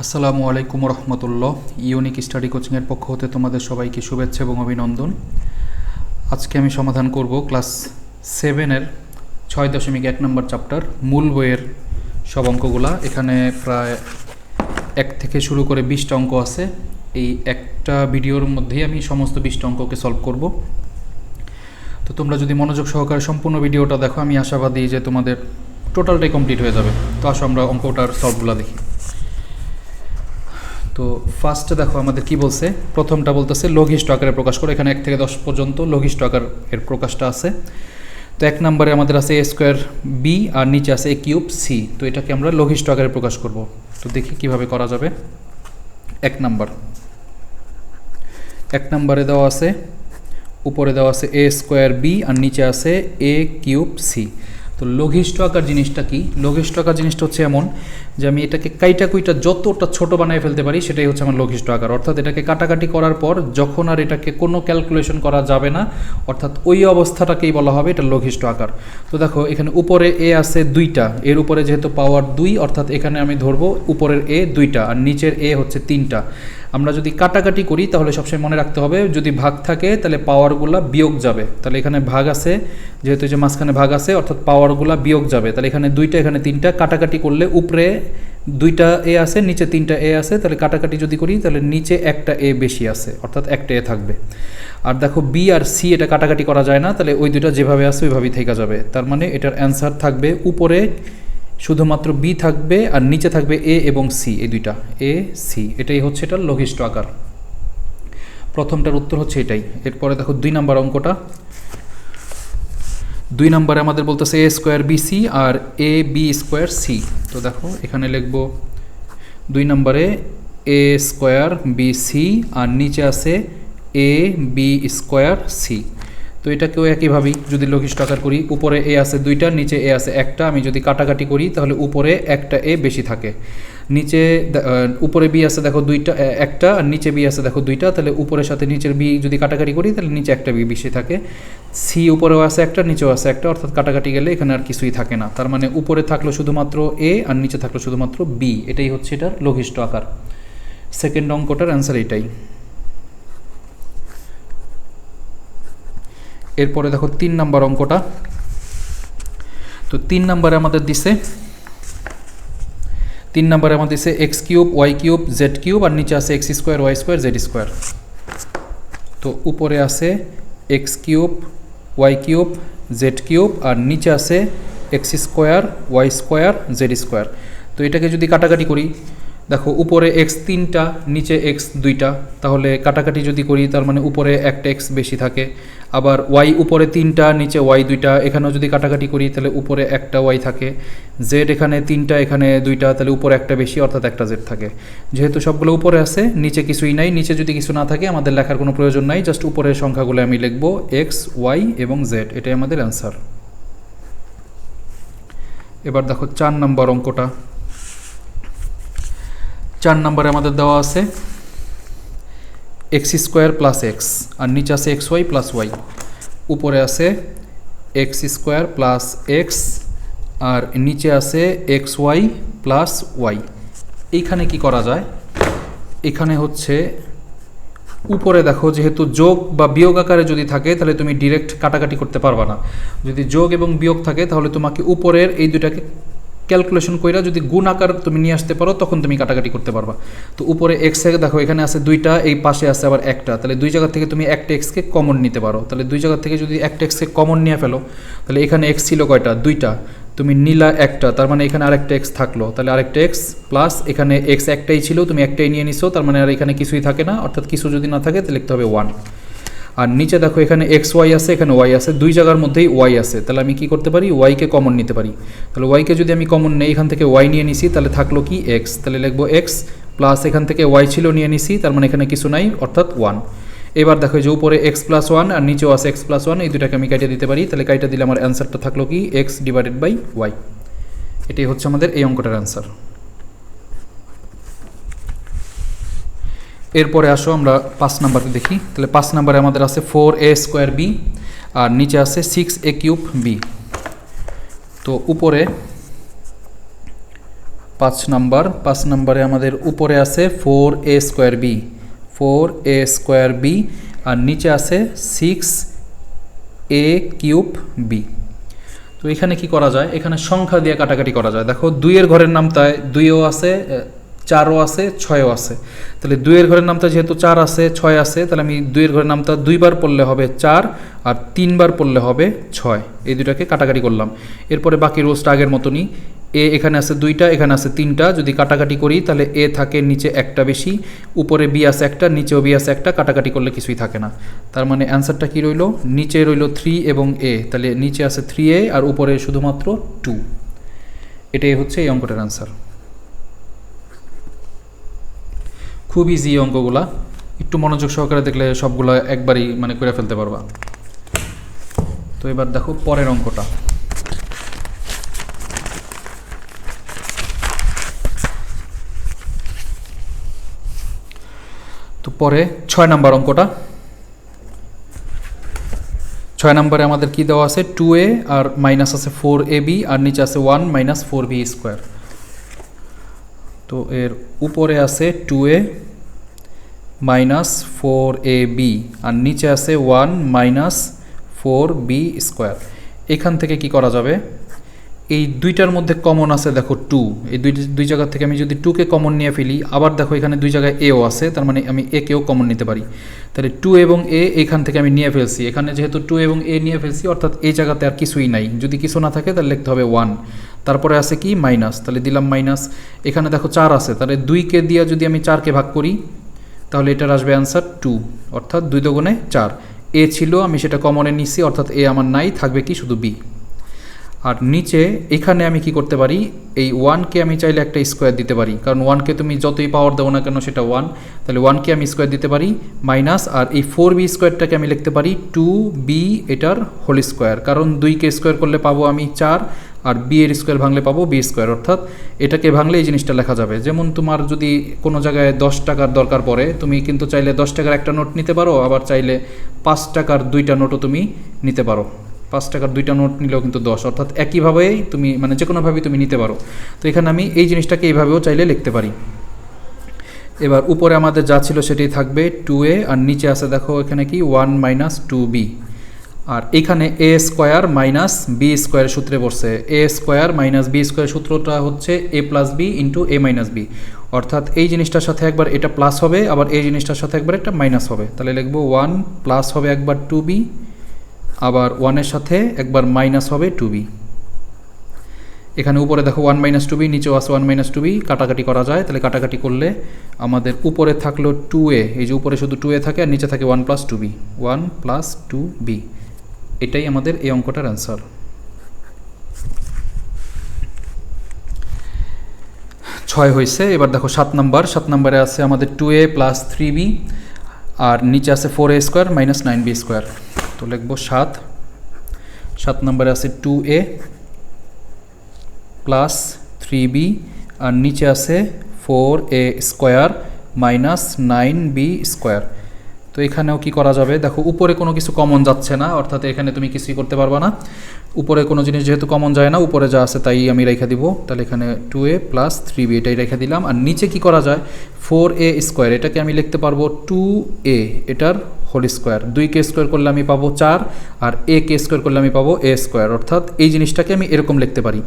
আসসালামু আলাইকুম রহমতুল্লাহ। Unique study কোচিংয়ের পক্ষ হতে তোমাদের সবাইকে শুভেচ্ছা এবং অভিনন্দন। আজকে আমি সমাধান করব ক্লাস 7-এর 6.1 নম্বর চ্যাপ্টার মূল বইয়ের সব অঙ্কগুলা। এখানে প্রায় 1 থেকে শুরু করে 20টা অঙ্ক আছে। এই একটা ভিডিওর মধ্যেই আমি সমস্ত 20টা অঙ্ককে সলভ করব। তো তোমরা যদি মনোযোগ সহকারে সম্পূর্ণ ভিডিওটা দেখো, আমি আশাবাদী যে তোমাদের টোটালটাই কমপ্লিট হয়ে যাবে। তো আসো আমরা অঙ্কটার সলভগুলো দেখি। তো ফার্স্টে দেখো আমাদের কি বলছে। প্রথমটা বলতেছে লঘিষ্ঠ আকারে প্রকাশ করে। এখানে 1 থেকে 10 পর্যন্ত লঘিষ্ঠ আকার এর প্রকাশটা আছে। তো 1 নম্বরে আমাদের আছে a স্কোয়ার বি আর নিচে আছে a কিউব সি। তো এটাকে আমরা লঘিষ্ঠ আকারে প্রকাশ করব। তো দেখি কিভাবে করা যাবে। 1 নম্বরে দেওয়া আছে, উপরে দেওয়া আছে a স্কোয়ার বি আর নিচে আছে a কিউব সি। তো লঘিষ্ঠ আকার জিনিসটা কি? লঘিষ্ঠ আকার জিনিসটা হচ্ছে এমন যে আমি এটাকে কাইটা কুইটা যতটা ছোট বানিয়ে ফেলতে পারি সেটাই হচ্ছে আমার লঘিষ্ঠ আকার। অর্থাৎ এটাকে কাটাকাটি করার পর যখন আর এটাকে কোনো ক্যালকুলেশন করা যাবে না, অর্থাৎ ওই অবস্থাটাকেই বলা হবে এটা লঘিষ্ঠ আকার। তো দেখো এখানে উপরে এ আছে 2টা, এর উপরে যেহেতু পাওয়ার 2, অর্থাৎ এখানে আমি ধরবো উপরের এ 2টা আর নিচের এ হচ্ছে 3টা। আমরা যদি কাটাকাটি করি তাহলে সবসময় মনে রাখতে হবে, যদি ভাগ থাকে তাহলে পাওয়ারগুলো বিয়োগ যাবে। তাহলে এখানে ভাগ আছে, যেহেতু যে মাঝখানে ভাগ আছে অর্থাৎ পাওয়ারগুলো বিয়োগ যাবে। তাহলে এখানে 2টা এখানে 3টা, কাটাকাটি করলে উপরে 2টা এ আছে নিচে 3টা এ আছে। তাহলে কাটাকাটি যদি করি তাহলে নিচে একটা এ বেশি আছে, অর্থাৎ একটা এ থাকবে। আর দেখো বি আর সি এটা কাটাকাটি করা যায় না, তাহলে ওই দুইটা যেভাবে আছে ওইভাবেই থেকে যাবে। তার মানে এটার অ্যান্সার থাকবে উপরে শুধুমাত্র বি থাকবে আর নিচে থাকবে এ এবং সি, এই দুইটা এ সি। এটাই হচ্ছে এটার লঘিষ্ঠ আকার। প্রথমটার উত্তর হচ্ছে এটাই। এরপরে দেখো 2 নম্বর অঙ্কটা। 2 নম্বরে আমাদের বলতেছে এ square B C R A B square C. তো দেখো এখানে লিখব 2 নম্বরে এ স্কোয়ার বি সি আর নিচে আছে এ বি স্কোয়ার সি। তো এটাকেও একইভাবেই যদি লঘিষ্ঠ আকার করি, উপরে এ আছে 2টা নিচে এ আছে 1টা। আমি যদি কাটাকাটি করি তাহলে উপরে একটা এ বেশি থাকে, নিচে উপরে বি আছে দেখো 2টা 1টা আর নিচে বি আছে দেখো 2টা। তাহলে উপরের সাথে নিচের বি যদি কাটাকাটি করি তাহলে নিচে একটা বি বেশি থাকে। সি উপরেও আছে 1টা নিচেও আছে 1টা, অর্থাৎ কাটাকাটি গেলে এখানে আর কিছুই থাকে না। তার মানে উপরে থাকলো শুধুমাত্র এ আর নিচে থাকলো শুধুমাত্র বি। এটাই হচ্ছে এটার লঘিষ্ঠ আকার। সেকেন্ড অঙ্কটার অ্যান্সার এটাই। এরপরে দেখো 3 নম্বর অঙ্কটা। তো 3 নম্বরে আমাদের দিছে 3 নম্বরে আমাদের দিছে X cube Y cube Z cube আর নিচে আছে X square Y square Z square. তো উপরে আছে X cube Y cube Z cube আর নিচে আছে X square Y square Z square. তো এটাকে যদি কাটাকাটি করি, দেখো উপরে এক্স 3টা নিচে এক্স 2টা, তাহলে কাটাকাটি যদি করি তার মানে উপরে একটা এক্স বেশি থাকে। আবার ওয়াই উপরে 3টা নিচে ওয়াই 2টা, এখানেও যদি কাটাকাটি করি তাহলে উপরে একটা ওয়াই থাকে। জেড এখানে 3টা এখানে 2টা, তাহলে উপরে একটা বেশি অর্থাৎ একটা জেড থাকে। যেহেতু সবগুলো উপরে আছে নিচে কিছুই নাই, নিচে যদি কিছু না থাকে আমাদের লেখার কোনো প্রয়োজন নাই, জাস্ট উপরের সংখ্যাগুলো আমি লিখব এক্স ওয়াই এবং জেড। এটাই আমাদের অ্যান্সার। এবার দেখো 4 নম্বর অঙ্কটা। 4 নম্বরে আমাদের দেওয়া আছে এক্স স্কোয়ার প্লাস এক্স আর নিচে আছে এক্স ওয়াই প্লাস ওয়াই। উপরে আছে এক্স স্কোয়ার প্লাস এক্স আর নিচে আছে এক্স ওয়াই প্লাস ওয়াই। এইখানে কি করা যায়? এখানে হচ্ছে উপরে দেখো যেহেতু যোগ বা বিয়োগ আকারে যদি থাকে তাহলে তুমি ডিরেক্ট কাটাকাটি করতে পারবা না। যদি যোগ এবং বিয়োগ থাকে তাহলে তোমাকে উপরের এই দুটাকে ক্যালকুলেশন কইরা যদি গুণ আকার তুমি নিয়ে আসতে পারো তখন তুমি কাটাকাটি করতে পারবা। তো উপরে এক্স দেখো এখানে আছে 2টা, এই পাশে আছে আবার 1টা, তাহলে 2 জায়গা থেকে তুমি একটা এক্সকে কমন নিতে পারো। তাহলে 2 জায়গা থেকে যদি একটা এক্সকে কমন নিয়ে ফেলো তাহলে এখানে এক্স ছিল কয়টা? 2টা, তুমি নিলা 1টা, তার মানে এখানে আরেকটা এক্স থাকলো। তাহলে আরেকটা এক্স প্লাস এখানে এক্স একটাই ছিল, তুমি একটাই নিয়ে নিছো, তার মানে আর এখানে কিছুই থাকে না, অর্থাৎ কিছু যদি না থাকে তাহলে লিখতে হবে 1। আর নিচে দেখো এখানে এক্স ওয়াই আছে এখানে ওয়াই আছে, 2 জায়গার মধ্যেই ওয়াই আছে, তাহলে আমি কি করতে পারি? ওয়াইকে কমন নিতে পারি। তাহলে ওয়াইকে যদি আমি কমন নেই, এখান থেকে ওয়াই নিয়ে নিছি, তাহলে থাকলো কি? এক্স। তাহলে লিখবো এক্স প্লাস এখান থেকে ওয়াই ছিল নিয়ে নিছি, তার মানে এখানে কিছু নাই অর্থাৎ 1। এবার দেখো যে উপরে এক্স প্লাস 1 আর নিচেও আছে এক্স প্লাস 1, এই দুটাকে আমি কাটিয়ে দিতে পারি। তাহলে কাটিয়ে দিলে আমার অ্যান্সারটা থাকলো কি? X divided by Y. এটাই হচ্ছে আমাদের এই অঙ্কটার অ্যান্সার। এরপরে আসো আমরা 5 নাম্বারকে দেখি। তাহলে 5 নাম্বারে আমাদের আছে 4a স্কোয়ার বি আর নিচে আছে 6a কিউব বি। তো উপরে 5 নম্বরে আমাদের উপরে আছে 4a² b আর নিচে আছে 6a³ b। তো এখানে কি করা যায়, এখানে সংখ্যা দিয়ে কাটাকাটি করা যায়। দেখো 2 এর ঘরের নামতায় 2ও আছে, 4ও আছে, 6ও আছে। তাহলে 2 এর ঘরের নামতা যেহেতু 4 আছে, 6 আছে, তাহলে আমি 2 এর ঘরের নামতা 2 বার পড়লে হবে 4 আর 3 বার পড়লে হবে 6। এই দুটাকে কাটাকাটি করলাম। এরপরে বাকি রোজটা আগের মতনই, এ এখানে আছে 2টা, এখানে আছে 3টা। যদি কাটাকাটি করি তাহলে এ থাকে নিচে একটা বেশি, উপরে বি আছে একটা, নিচেও বি আছে একটা। কাটাকাটি করলে কিছুই থাকে না। তার মানে অ্যান্সারটা কি রইল, নিচে রইল 3 এবং এ, তাহলে নিচে আছে 3a আর উপরে শুধুমাত্র 2। এটাই হচ্ছে এই অঙ্কটার অ্যান্সার। খুব ইজি অঙ্কগুলা, একটু মনোযোগ সহকারে দেখলে সবগুলো একবারই মানে করে ফেলতে পারবা। তো এবার দেখো পরের অঙ্কটা। তো পরে 6 নম্বর অঙ্কটা। 6 নম্বরে আমাদের কি দেওয়া আছে, 2a আর মাইনাস আছে 4ab আর নিচে আছে 1 - 4b²। তো এর উপরে আছে 2a - 4ab আর নিচে আছে 1 - 4b²। এখান থেকে কি করা যাবে, এই দুইটার মধ্যে কমন আছে দেখো 2, এই দুই জায়গা থেকে আমি যদি 2কে কমন নিয়ে ফেলি, আবার দেখো এখানে দুই জায়গায় এও আছে, তার মানে আমি একেও কমন নিতে পারি। তাহলে 2 এবং এ এখান থেকে আমি নিয়ে ফেলছি, এখানে যেহেতু 2 এবং এ নিয়ে ফেলছি অর্থাৎ এই জায়গাতে আর কিছুই নাই। যদি কিছু না থাকে তাহলে লিখতে হবে 1, তারপরে আছে কি মাইনাস, তাহলে দিলাম মাইনাস। এখানে দেখো 4 আছে, তাহলে 2কে দিয়ে যদি আমি 4কে ভাগ করি তাহলে এটার আসবে অ্যান্সার 2, অর্থাৎ 2 দুগুণে 4। এ ছিল, আমি সেটা কমনে নিচ্ছি, অর্থাৎ এ আমার নাই, থাকবে কি শুধু বি। আর নিচে এখানে আমি কি করতে পারি, এই 1কে আমি চাইলে একটা স্কোয়ার দিতে পারি, কারণ 1কে তুমি যতই পাওয়ার দেবো না কেন সেটা 1, তাহলে 1কে আমি স্কোয়ার দিতে পারি মাইনাস। আর এই 4b² আমি লিখতে পারি 2b এটার হোল স্কোয়ার, কারণ 2কে স্কোয়ার করলে পাবো আমি 4 আর b এর স্কোয়ার ভাঙলে পাবো b², অর্থাৎ এটাকে ভাঙলে এই জিনিসটা লেখা যাবে। যেমন তোমার যদি কোনো জায়গায় 10 টাকার দরকার পড়ে, তুমি কিন্তু চাইলে 10 টাকার একটা নোট নিতে পারো, আবার চাইলে 5 টাকার 2টা নোটও তুমি নিতে পারো। 5 টাকার 2টা নোট নিলেও কিন্তু 10, অর্থাৎ একইভাবেই তুমি মানে যে কোনোভাবেই তুমি নিতে পারো। তো এখানে আমি এই জিনিসটাকে এইভাবেও চাইলে লিখতে পারি। এবার উপরে আমাদের যা ছিল সেটাই থাকবে 2a আর নিচে আছে দেখো এখানে কি 1 - 2b। আর এখানে a² - b² সূত্রে পড়ছে। a² - b² সূত্রটা হচ্ছে a + b × a - b, অর্থাৎ এই জিনিসটার সাথে একবার এটা প্লাস হবে, আবার এই জিনিসটার সাথে একবার এটা মাইনাস হবে। তাহলে লিখব 1 প্লাস হবে একবার 2b, আবার 1-এর সাথে একবার মাইনাস হবে 2b। এখানে উপরে দেখো 1 - 2b, নিচেও আছে 1 - 2b, কাটাকাটি করা যায়। তাহলে কাটাকাটি করলে আমাদের উপরে থাকলো 2a, এই যে উপরে শুধু 2a থাকে আর নিচে থাকে 1 + 2b, 1 + 2b। এটাই আমাদের এই অঙ্কটার অ্যান্সার। 6 হয়েছে। এবার দেখো 7 নম্বর। 7 নম্বরে আছে আমাদের 2a + 3b আর নিচে আছে 4a² - 9b²। তো লিখব 7 নম্বরে আছে 2a + 3b আর নিচে আছে 4a² - 9b²। তো এখানেও কি করা যাবে, দেখো উপরে কোনো কিছু কমন যাচ্ছে না, অর্থাৎ এখানে তুমি কিছুই করতে পারবা না। উপরে কোনো জিনিস যেহেতু কমন যায় না, উপরে যা আছে তাই আমি রেখে দিব। তাহলে এখানে 2a + 3b এটাই রেখে দিলাম। আর নিচে কি করা যায়, 4a², এটাকে আমি লিখতে পারবো 2a এটার হোল স্কোয়ার। 2কে স্কোয়ার করলে আমি পাবো 4 আর a-কে স্কোয়ার করলে আমি পাবো a², অর্থাৎ এই জিনিসটাকে আমি এরকম লিখতে পারি।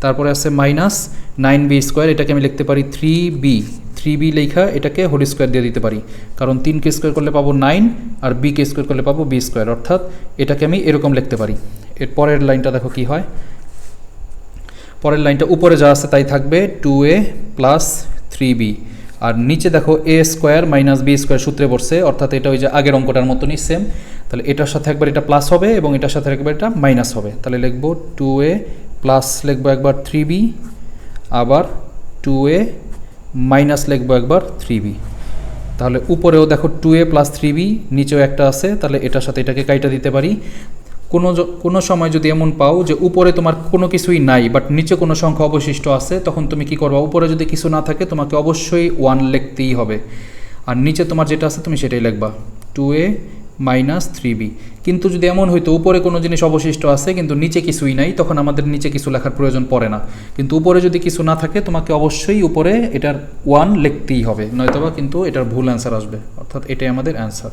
তারপরে আছে -9b², এটাকে আমি লিখতে পারি 3b লেখা এটাকে হোল স্কোয়ার দিয়ে দিতে পারি, কারণ 3কে স্কোয়ার করলে পাবো 9 আর b-কে স্কোয়ার করলে পাবো b², অর্থাৎ এটাকে আমি এরকম লিখতে পারি। এর পরের লাইনটা দেখো কি হয়, পরের লাইনটা উপরে যা আছে তাই থাকবে 2a + 3b আর নিচে দেখো a² - b² সূত্রে পড়ছে, অর্থাৎ এটা ওই যে আগের অঙ্কটার মতনই সেম। তাহলে এটার সাথে একবার এটা প্লাস হবে এবং এটার সাথে একবার এটা মাইনাস হবে। তাহলে লিখবো 2a প্লাস লিখবো একবার 3b, আবার 2a মাইনাস লিখবো একবার 3b। তাহলে উপরেও দেখো 2a + 3b, নিচেও একটা আছে, তাহলে এটার সাথে এটাকে কাইটা দিতে পারি। কোনো সময় যদি এমন পাও যে উপরে তোমার কোনো কিছুই নাই বাট নিচে কোনো সংখ্যা অবশিষ্ট আছে, তখন তুমি কি করবা, উপরে যদি কিছু না থাকে তোমাকে অবশ্যই 1 লিখতেই হবে, আর নিচে তোমার যেটা আছে তুমি সেটাই লিখবা। 2a minus 3b। কিন্তু যদি এমন হইতো উপরে কোনো জিনিস অবশিষ্ট আছে কিন্তু নিচে কিছুই নাই, তখন আমাদের নিচে কিছু লেখার প্রয়োজন পড়ে না। কিন্তু উপরে যদি কিছু না থাকে তোমাকে অবশ্যই উপরে এটার 1 লিখতেই হবে, নয়তোবা কিন্তু এটার ভুল অ্যান্সার আসবে। অর্থাৎ এটাই আমাদের অ্যান্সার।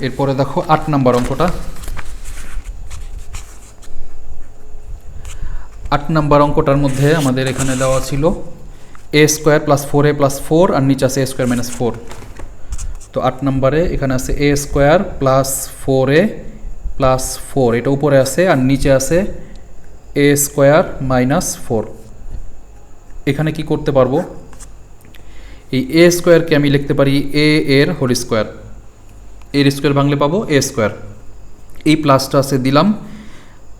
এরপরে দেখো 8 নম্বর অঙ্কটা। 8 নম্বর অঙ্কটার মধ্যে আমাদের এখানে দেওয়া ছিল a square plus 4a plus 4 আর নিচে আছে a স্কোয়ার মাইনাস 4। তো 8 নম্বরে এখানে আছে a square plus 4a plus 4, এটা উপরে আছে, আর নিচে আছে a স্কোয়ার মাইনাস 4। এখানে কি করতে পারবো, এই a স্কোয়ারকে আমি লিখতে পারি a এর হোল স্কোয়ার, এর স্কোয়ার ভাঙলে পাবো a স্কোয়ার। এই প্লাসটা আছে দিলাম,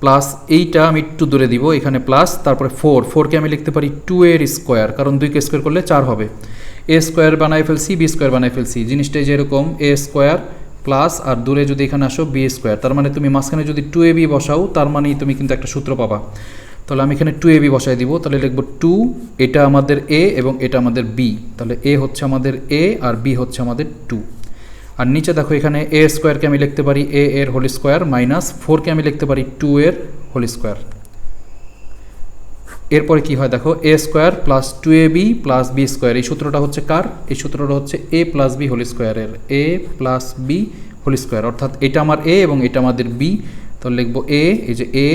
প্লাস এইটা আমি একটু দূরে দিব, এখানে প্লাস, তারপরে 4কে আমি লিখতে পারি 2 এর স্কোয়ার, কারণ 2কে স্কোয়ার করলে 4 হবে। a স্কোয়ার বানাই ফেলছি, b স্কোয়ার বানাই ফেলছি, জিনিসটাই যেরকম a স্কোয়ার প্লাস আর দূরে যদি এখানে আসো b স্কোয়ার, তার মানে তুমি মাঝখানে যদি 2ab বসাও তার মানেই তুমি কিন্তু একটা সূত্র পাবা। তাহলে আমি এখানে 2ab বসাই দিব, তাহলে লিখবো 2, এটা আমাদের a এবং এটা আমাদের b, তাহলে a হচ্ছে আমাদের a আর b হচ্ছে আমাদের 2। আর নিচে দেখো এখানে a স্কোয়ারকে আমি লিখতে পারি a এর হোল স্কোয়ার মাইনাস 4কে আমি লিখতে পারি 2 এর হোল স্কোয়ার। এরপরে কি হয় দেখো, a square plus 2ab plus b square, এই সূত্রটা হচ্ছে কার, এই সূত্রটা হচ্ছে a প্লাস b হোল স্কোয়ারের, a plus b whole square, অর্থাৎ এটা আমার a এবং এটা আমাদের b। তো লিখবো a, এই যে a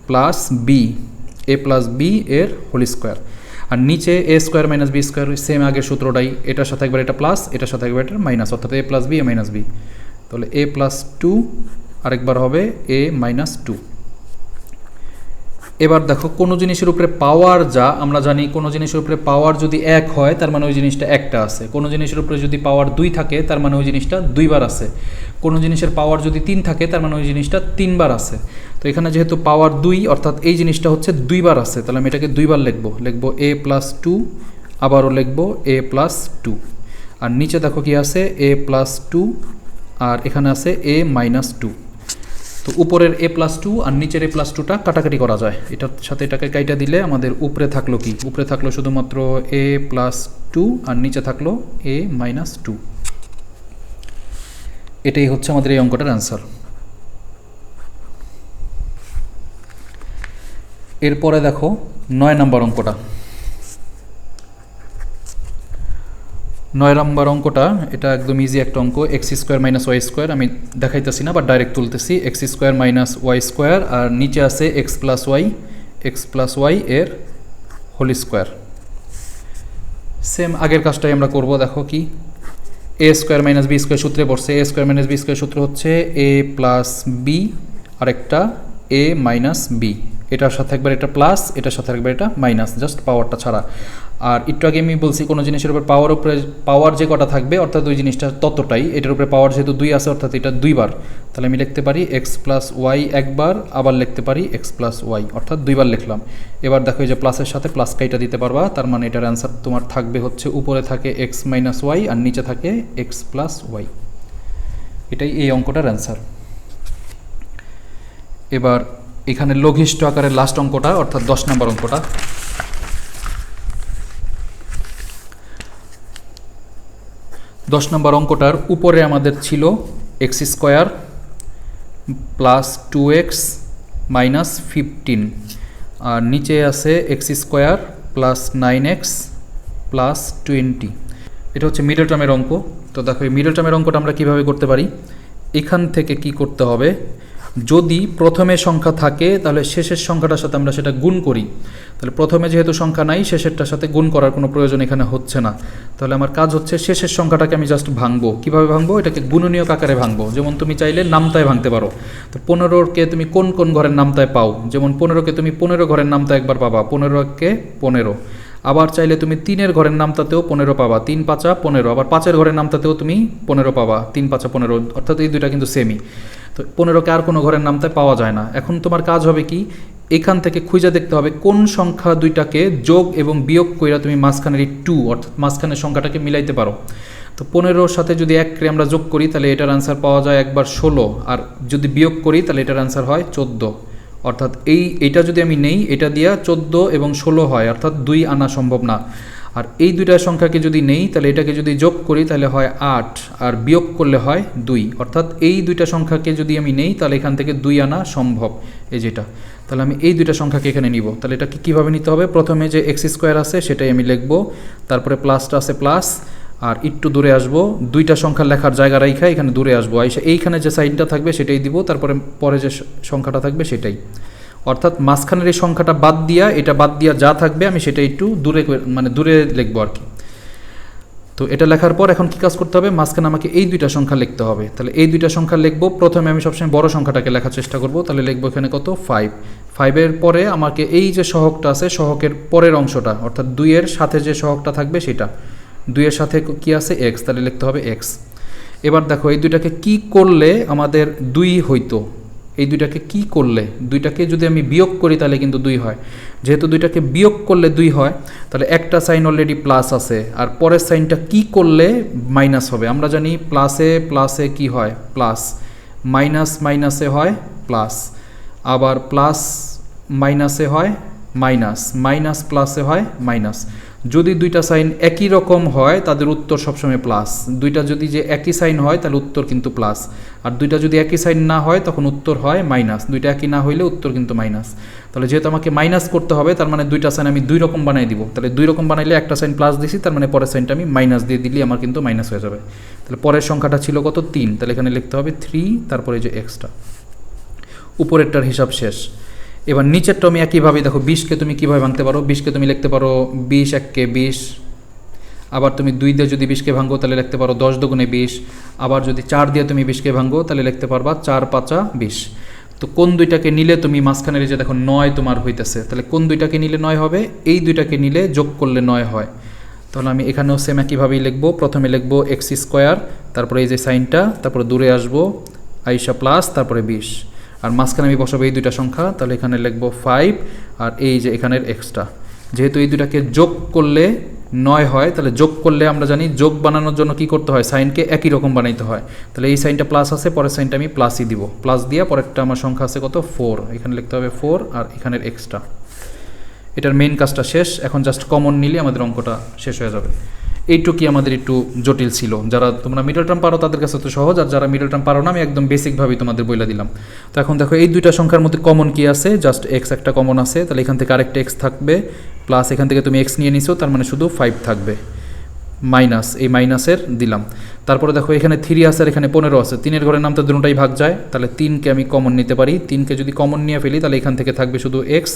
plus b, a plus b এর হোল স্কোয়ার। আর নিচে a square minus b square, same আগের সূত্রটাই, এটার সাথে একবার এটা প্লাস, এটার সাথে একবার এটা মাইনাস, অর্থাৎ a plus b A minus b, তাহলে a প্লাস 2 আরেকবার হবে a মাইনাস 2। এবার দেখো কোনো জিনিসের উপরে পাওয়ার, যা আমরা জানি কোনো জিনিসের উপরে পাওয়ার যদি 1 হয় তার মানে ওই জিনিসটা একটা আছে, কোনো জিনিসের উপরে যদি পাওয়ার 2 থাকে তার মানে ওই জিনিসটা 2 বার আছে, কোনো জিনিসের পাওয়ার যদি 3 থাকে তার মানে ওই জিনিসটা 3 বার আছে। তো এখানে যেহেতু পাওয়ার 2, অর্থাৎ এই জিনিসটা হচ্ছে 2 বার আছে, তাহলে আমি এটাকে 2 বার লিখবো a প্লাস 2, আবারও লিখবো a প্লাস 2। আর নিচে দেখো কি আছে a প্লাস 2 আর এখানে আছে a মাইনাস 2। তো উপরের a প্লাস 2 আর নিচের a প্লাস 2টা কাটাকাটি করা যায়, এটার সাথে এটাকে কাইটা দিলে আমাদের উপরে থাকলো কি, উপরে থাকলো শুধুমাত্র a প্লাস 2 আর নিচে থাকলো a মাইনাস 2। এটাই হচ্ছে আমাদের এই অঙ্কটার অ্যান্সার। এরপরে দেখো 9 নম্বর অঙ্কটা। 9 নম্বর অঙ্কটা এটা একদম ইজি একটা অঙ্ক, X square minus Y square, আমি দেখাইতেছি না বা ডাইরেক্ট তুলতেছি, X square minus Y square আর নিচে আছে এক্স প্লাস ওয়াই এর হোল স্কোয়ার। সেম আগের কাজটাই আমরা করব। দেখো কি, A square minus B square সূত্রে পড়ছে, A square minus B square সূত্র হচ্ছে এ প্লাস বি আরেকটা এ মাইনাস বি, এটার সাথে একবার এটা প্লাস, এটার সাথে একবার এটা মাইনাস, জাস্ট পাওয়ারটা ছাড়া। আর একটু আগে আমি বলছি কোনো জিনিসের উপর পাওয়ার যে কটা থাকবে অর্থাৎ ওই জিনিসটা ততটাই, এটার উপরে পাওয়ার যেহেতু 2 আছে অর্থাৎ এটা 2 বার, তাহলে আমি লিখতে পারি এক্স প্লাস ওয়াই একবার, আবার লিখতে পারি এক্স প্লাস ওয়াই, অর্থাৎ 2 বার লিখলাম। এবার দেখো এই যে প্লাসের সাথে প্লাস কাইটা দিতে পারবা, তার মানে এটার অ্যান্সার তোমার থাকবে হচ্ছে উপরে থাকে এক্স মাইনাস ওয়াই আর নিচে থাকে এক্স প্লাস ওয়াই। এটাই এই অঙ্কটার অ্যান্সার। এবার এখানে লঘিষ্ঠ আকারের লাস্ট অঙ্কটা অর্থাৎ 10 নম্বর অঙ্কটা। 10 নম্বর অঙ্কটার উপরে আমাদের ছিল x square plus 2x minus 15 আর নিচে আছে X square plus 9x plus 20। এটা হচ্ছে মিডল টার্মের অঙ্ক। তো দেখো এই মিডল টার্মের অঙ্কটা আমরা কীভাবে করতে পারি, এখান থেকে কি করতে হবে, যদি প্রথমে সংখ্যা থাকে তাহলে শেষের সংখ্যাটার সাথে আমরা সেটা গুণ করি, তাহলে প্রথমে যেহেতু সংখ্যা নাই শেষেরটার সাথে গুণ করার কোনো প্রয়োজন এখানে হচ্ছে না, তাহলে আমার কাজ হচ্ছে শেষের সংখ্যাটাকে আমি জাস্ট ভাঙবো। কীভাবে ভাঙবো, এটাকে গুণনীয়ক আকারে ভাঙবো। যেমন তুমি চাইলে নামতায় ভাঙতে পারো, তো 15কে তুমি কোন কোন ঘরের নামতায় পাও, যেমন 15কে তুমি 15 ঘরের নামতায় একবার পাবা, 15কে 15। আবার চাইলে তুমি 3-এর ঘরের নামতাতেও 15 পাবা, 3 5 15, আবার 5-এর ঘরের নামতাতেও তুমি 15 পাবা, 3 5 15, অর্থাৎ এই দুইটা কিন্তু সেমই। তো 15কে আর কোনো ঘরের নামতায় পাওয়া যায় না। এখন তোমার কাজ হবে কি, এখান থেকে খুঁজে দেখতে হবে কোন সংখ্যা দুইটাকে যোগ এবং বিয়োগ কইরা তুমি মাঝখানের এই 2 অর্থাৎ মাঝখানের সংখ্যাটাকে মিলাইতে পারো। তো 15-র সাথে যদি 1-কে আমরা যোগ করি তাহলে এটার অ্যান্সার পাওয়া যায় একবার 16, আর যদি বিয়োগ করি তাহলে এটার অ্যান্সার হয় 14, অর্থাৎ এইটা যদি আমি নেই এটা দিয়া 14 এবং 16 হয়, অর্থাৎ 2 আনা সম্ভব না। আর এই দুইটা সংখ্যাকে যদি নেই তাহলে এটাকে যদি যোগ করি তাহলে হয় 8 আর বিয়োগ করলে হয় 2, অর্থাৎ এই দুইটা সংখ্যাকে যদি আমি নেই তাহলে এখান থেকে 2 আনা সম্ভব, এই যেটা। তাহলে আমি এই দুইটা সংখ্যাকে এখানে নিব। তাহলে এটাকে কীভাবে নিতে হবে, প্রথমে যে এক্স স্কোয়ার আছে সেটাই আমি লিখব, তারপরে প্লাসটা আছে প্লাস, আর একটু দূরে আসবো, দুইটা সংখ্যা লেখার জায়গা রাইখা এখানে দূরে আসবো, এইখানে যে সাইনটা থাকবে সেটাই দিব, তারপরে পরে যে সংখ্যাটা থাকবে সেটাই, অর্থাৎ মাঝখানের এই সংখ্যাটা বাদ দিয়া, এটা বাদ দিয়া যা থাকবে আমি সেটা একটু দূরে মানে দূরে লিখবো আর কি। তো এটা লেখার পর এখন কী কাজ করতে হবে, মাঝখানে আমাকে এই দুইটা সংখ্যা লিখতে হবে। তাহলে এই দুইটা সংখ্যা লিখবো, প্রথমে আমি সবসময় বড় সংখ্যাটাকে লেখার চেষ্টা করব। তাহলে লিখবো এখানে কত 5, 5-এর পরে আমাকে এই যে সহগটা আছে সহগের পরের অংশটা, অর্থাৎ 2-এর সাথে যে সহগটা থাকবে সেটা, 2-এর সাথে কি আছে এক্স, তাহলে লিখতে হবে এক্স। এবার দেখো এই দুইটাকে কি করলে আমাদের 2 হইতো, এই দুইটাকে কি করলে, দুইটাকে যদি আমি বিয়োগ করি তাহলে কিন্তু 2 হয়, যেহেতু দুইটাকে বিয়োগ করলে 2 হয় তাহলে একটা সাইন অলরেডি প্লাস আছে, আর পরের সাইনটা কি করলে মাইনাস হবে। আমরা জানি প্লাসে প্লাসে কি হয় প্লাস, মাইনাস মাইনাসে হয় প্লাস, আবার প্লাস মাইনাসে হয় মাইনাস, মাইনাস প্লাসে হয় মাইনাস। যদি দুইটা সাইন একই রকম হয় তাদের উত্তর সবসময় প্লাস, দুইটা যদি যে একই সাইন হয় তাহলে উত্তর কিন্তু প্লাস, আর দুইটা যদি একই সাইন না হয় তখন উত্তর হয় মাইনাস, দুইটা একই না হইলে উত্তর কিন্তু মাইনাস। তাহলে যেহেতু আমাকে মাইনাস করতে হবে তার মানে দুইটা সাইন আমি 2 রকম বানাই দিব, তাহলে 2 রকম বানাইলে একটা সাইন প্লাস দিছি, তার মানে পরের সাইনটা আমি মাইনাস দিয়ে দিলে আমার কিন্তু মাইনাস হয়ে যাবে। তাহলে পরের সংখ্যাটা ছিল কত 3, তাহলে এখানে লিখতে হবে 3, তারপরে যে এক্সটা, উপরেরটার হিসাব শেষ। এবার নিচেরটা আমি একইভাবে দেখো, 20কে তুমি কীভাবে ভাঙতে পারো, 20কে তুমি লিখতে পারো 20 1-কে 20, আবার তুমি 2 দিয়ে যদি 20কে ভাঙো তাহলে লিখতে পারো 10 দুগুণে 20, আবার যদি 4 দিয়ে তুমি 20কে ভাঙো তাহলে লিখতে পারবা 4 5 20। তো কোন দুইটাকে নিলে তুমি মাঝখানের যে দেখো 9 তোমার হইতেছে, তাহলে কোন দুইটাকে নিলে 9 হবে, এই দুইটাকে নিলে যোগ করলে 9 হয়। তাহলে আমি এখানেও সেম একইভাবেই লিখবো, প্রথমে লিখবো এক্স স্কোয়ার, তারপরে এই যে সাইনটা, তারপরে দূরে আসবো আইসা প্লাস, তারপরে 20, আর মাঝখানে আমি বসাবো এই দুইটা সংখ্যা, তাহলে এখানে লিখবো 5, আর এই যে এখানের এক্সটা, যেহেতু এই দুইটাকে যোগ করলে 9 হয়, তাহলে যোগ করলে আমরা জানি যোগ বানানোর জন্য কি করতে হয়, সাইনকে একই রকম বানাইতে হয়। তাহলে এই সাইনটা প্লাস আছে, পরের সাইনটা আমি প্লাসই দিব, প্লাস দিয়ে পরেরটা আমার সংখ্যা আছে কত 4, এখানে লিখতে হবে 4, আর এখানের এক্সটা। এটার মেইন কাজটা শেষ, এখন জাস্ট কমন নিলে আমাদের অঙ্কটা শেষ হয়ে যাবে। এইটুকুই আমাদের একটু জটিল ছিল, যারা তোমরা মিডল টার্ম পারো তাদের কাছে তো সহজ, আর যারা মিডল টার্ম পারো না আমি একদম বেসিকভাবেই তোমাদের বলে দিলাম। তো এখন দেখো এই দুইটা সংখ্যার মধ্যে কমন কি আছে, জাস্ট এক্স একটা কমন আছে, তাহলে এখান থেকে আরেকটা এক্স থাকবে, প্লাস এখান থেকে তুমি এক্স নিয়ে নিছো, তার মানে শুধু 5 থাকবে, মাইনাস এই মাইনাসের দিলাম। তারপরে দেখো এখানে 3 আছে আর এখানে 15 আছে, 3-এর ঘরের নাম তো দুটোটাই ভাগ যায়, তাহলে 3কে আমি কমন নিতে পারি, 3কে যদি কমন নিয়ে ফেলি তাহলে এখান থেকে থাকবে শুধু এক্স,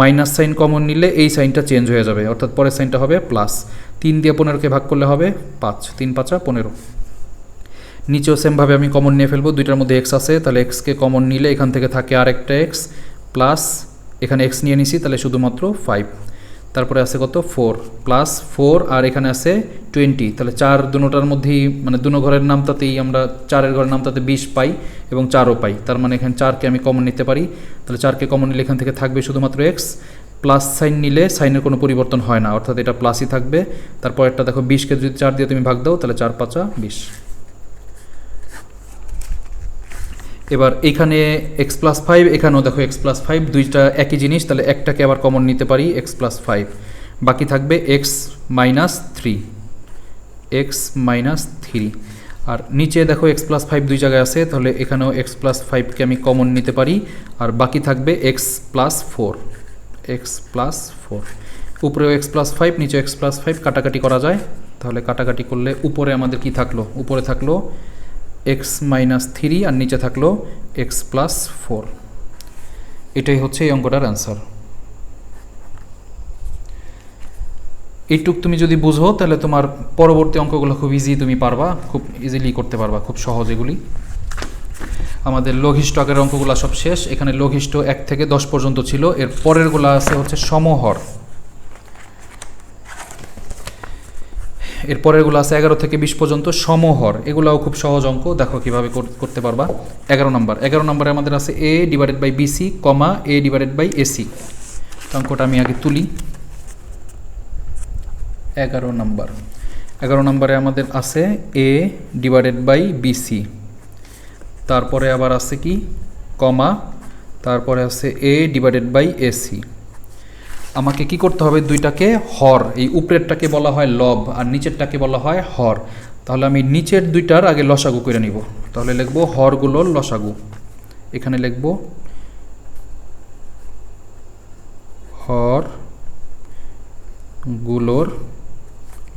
মাইনাস সাইন কমন নিলে এই সাইনটা চেঞ্জ হয়ে যাবে, অর্থাৎ পরের সাইনটা হবে প্লাস, 3 দিয়ে 15কে ভাগ করলে হবে 5, 3 5 15। নিচেও সেমভাবে আমি কমন নিয়ে ফেলবো, দুইটার মধ্যে এক্স আছে, তাহলে এক্সকে কমন নিলে এখান থেকে থাকে আরেকটা এক্স, প্লাস এখানে এক্স নিয়ে নিছি, তাহলে শুধুমাত্র 5, তারপরে আছে কত 4, প্লাস 4, আর এখানে আছে 20, তাহলে 4 দুটোটার মধ্যেই মানে দুনো ঘরের নামটাতেই আমরা 4-এর ঘরের নামটাতে 20 পাই এবং 4ও পাই, তার মানে এখানে 4কে আমি কমন নিতে পারি, তাহলে 4কে কমন নিলে এখান থেকে থাকবে শুধুমাত্র এক্স, প্লাস সাইন নিলে সাইনের কোনো পরিবর্তন হয় না, অর্থাৎ এটা প্লাসই থাকবে। তারপর একটা দেখো 20কে যদি 4 দিয়ে তুমি ভাগ দাও তাহলে 4 5 20। এবার এখানে এক্স প্লাস 5, এখানেও দেখো এক্স প্লাস 5, দুইটা একই জিনিস, তাহলে একটাকে আবার কমন নিতে পারি এক্স প্লাস 5, বাকি থাকবে এক্স মাইনাস 3, এক্স মাইনাস 3। আর নিচে দেখো এক্স প্লাস 5 দুই জায়গায় আছে, তাহলে এখানেও এক্স প্লাস 5কে আমি কমন নিতে পারি, আর বাকি থাকবে এক্স প্লাস 4, এক্স প্লাস 4। উপরেও এক্স প্লাস 5, নিচে এক্স প্লাস 5, কাটাকাটি করা যায়, তাহলে কাটাকাটি করলে উপরে আমাদের কি থাকলো, উপরে থাকলো এক্স মাইনাস 3, আর নিচে থাকলো এক্স প্লাস 4। এটাই হচ্ছে এই অঙ্কটার অ্যান্সার। এইটুক তুমি যদি বুঝো তাহলে তোমার পরবর্তী অঙ্কগুলো খুব ইজি তুমি পারবা, খুব ইজিলি করতে পারবা, খুব সহজ এগুলি। আমাদের লঘিষ্ঠ আগের অঙ্কগুলো সব শেষ, এখানে লঘিষ্ঠ 1 থেকে 10 পর্যন্ত ছিল, এর পরেরগুলো আছে হচ্ছে সমহর, এর পরেরগুলো আছে 11 থেকে 20 পর্যন্ত সমহর, এগুলাও খুব সহজ অঙ্ক, দেখো কিভাবে করতে পারবা। 11 নম্বরে আমাদের আছে a divided by BC, comma a divided by AC. অঙ্কটা আমি আগে তুলি। 11 নম্বরে আমাদের আছে a ডিভাইডেড বাই বিসি, তারপরে আবার আছে কি কমা, তারপরে আছে a ডিভাইডেড বাই এসি। আমাকে কি করতে হবে, দুইটাকে হর, এই উপরেরটাকে বলা হয় লব আর নিচেরটাকে বলা হয় হর। তাহলে আমি নিচের দুইটার আগে লসাগু করে নিব। তাহলে লিখব হরগুলোর লসাগু। এখানে লিখব হরগুলোর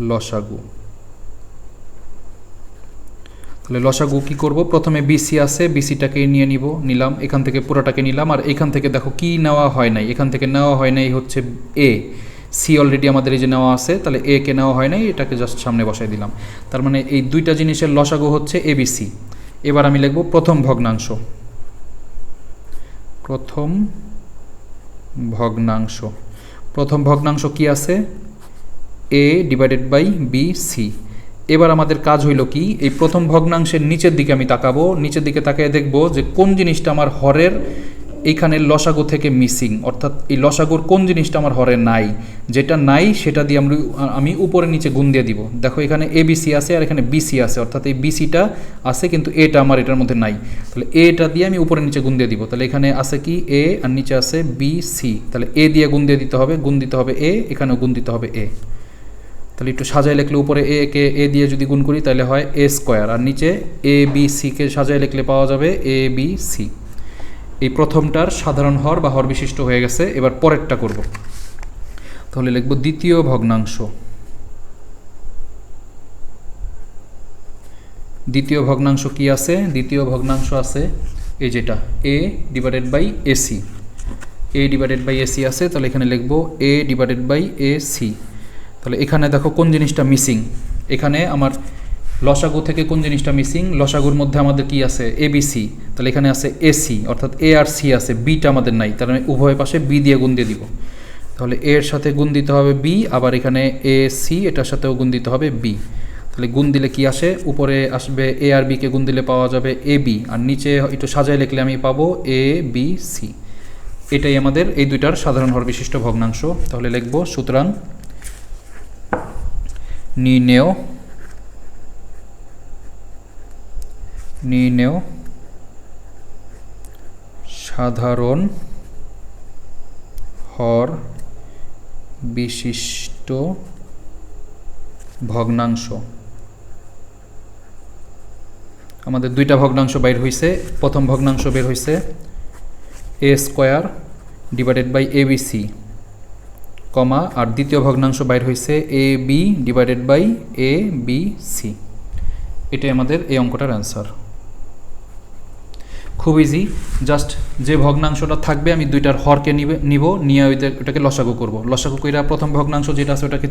লসাগু। তাহলে লসাগু কি করব, প্রথমে বিসি আছে, বিসিটাকে নিলাম, এখান থেকে পুরোটাকে নিলাম, আর এখান থেকে দেখো কি নেওয়া হয় নাই, এখান থেকে নেওয়া হয় নাই হচ্ছে এ, সি অলরেডি আমাদের এই যে নেওয়া আছে, তাহলে এ কে নেওয়া হয় নাই, এটাকে জাস্ট সামনে বসাই দিলাম। তার মানে এই দুইটা জিনিসের লসাগু হচ্ছে এবিসি। এবার আমি লিখব প্রথম ভগ্নাংশ। প্রথম ভগ্নাংশ কি আছে, A divided by B C. এবার আমাদের কাজ হইল কি, এই প্রথম ভগ্নাংশের নিচের দিকে আমি তাকাবো, নিচের দিকে তাকিয়ে দেখব যে কোন জিনিসটা আমার হরের এইখানে লসাগু থেকে মিসিং, অর্থাৎ এই লসাগুর কোন জিনিসটা আমার হরে নাই, যেটা নাই সেটা দিয়ে আমি উপরে নিচে গুণ দিয়ে দিব। দেখো এখানে এবিসি আছে আর এখানে বিসি আছে, অর্থাৎ এই বিসিটা আছে কিন্তু এটা আমার এটার মধ্যে নাই, তাহলে এটা দিয়ে আমি উপরে নিচে গুণ দিয়ে দিব। তাহলে এখানে আছে কি এ আর নিচে আছে বিসি, তাহলে এ দিয়ে গুণ দিতে হবে এ, এখানেও গুণ দিতে হবে এ। তাহলে একটু সাজায় লিখলে উপরে এ কে এ দিয়ে যদি গুণ করি তাহলে হয় এ স্কোয়ার, আর নিচে এ বি সিকে সাজায় লিখলে পাওয়া যাবে এ বি সি। এই প্রথমটার সাধারণ হর বা হর বিশিষ্ট হয়ে গেছে। এবার পরেরটা করব, তাহলে লিখব দ্বিতীয় ভগ্নাংশ। দ্বিতীয় ভগ্নাংশ কি আছে, দ্বিতীয় ভগ্নাংশ আছে এই যেটা A divided by AC, A divided by AC আছে, তাহলে এখানে লিখব A divided by A C. তাহলে এখানে দেখো কোন জিনিসটা মিসিং, এখানে আমার লসাগু থেকে কোন জিনিসটা মিসিং, লসাগুর মধ্যে আমাদের কি আছে এবিসি, তাহলে এখানে আছে এসি, অর্থাৎ এ আর সি আছে, বিটা আমাদের নাই, তার মানে উভয় পাশে বি দিয়ে গুণ দিয়ে দিব। তাহলে এর সাথে গুণ দিতে হবে বি, আবার এখানে এ সি এটার সাথেও গুণ দিতে হবে বি। তাহলে গুণ দিলে কি আসে, উপরে আসবে এ আর বিকে গুণ দিলে পাওয়া যাবে এ বি, আর নিচে একটু সাজায় লিখলে আমি পাবো এ বি সি। এটাই আমাদের এই দুইটার সাধারণ হর বিশিষ্ট ভগ্নাংশ। তাহলে লিখব সুতরাং নির্ণেয় সাধারণ হর বিশিষ্ট ভগ্নাংশ। আমাদের দুইটা ভগ্নাংশ বের হয়েছে, প্রথম ভগ্নাংশ বের হয়েছে A square divided by A B C, comma, আর দ্বিতীয় ভগ্নাংশ বাইর হয়েছে A B divided by A B C. এটাই আমাদের এই অঙ্কটার অ্যান্সার। খুব ইজি, জাস্ট যে ভগ্নাংশটা থাকবে আমি দুইটার হরকে নিয়ে ওটাকে লসাগু করব। লসাগু কইরা প্রথম ভগ্নাংশ যেটা আছে ওটাকে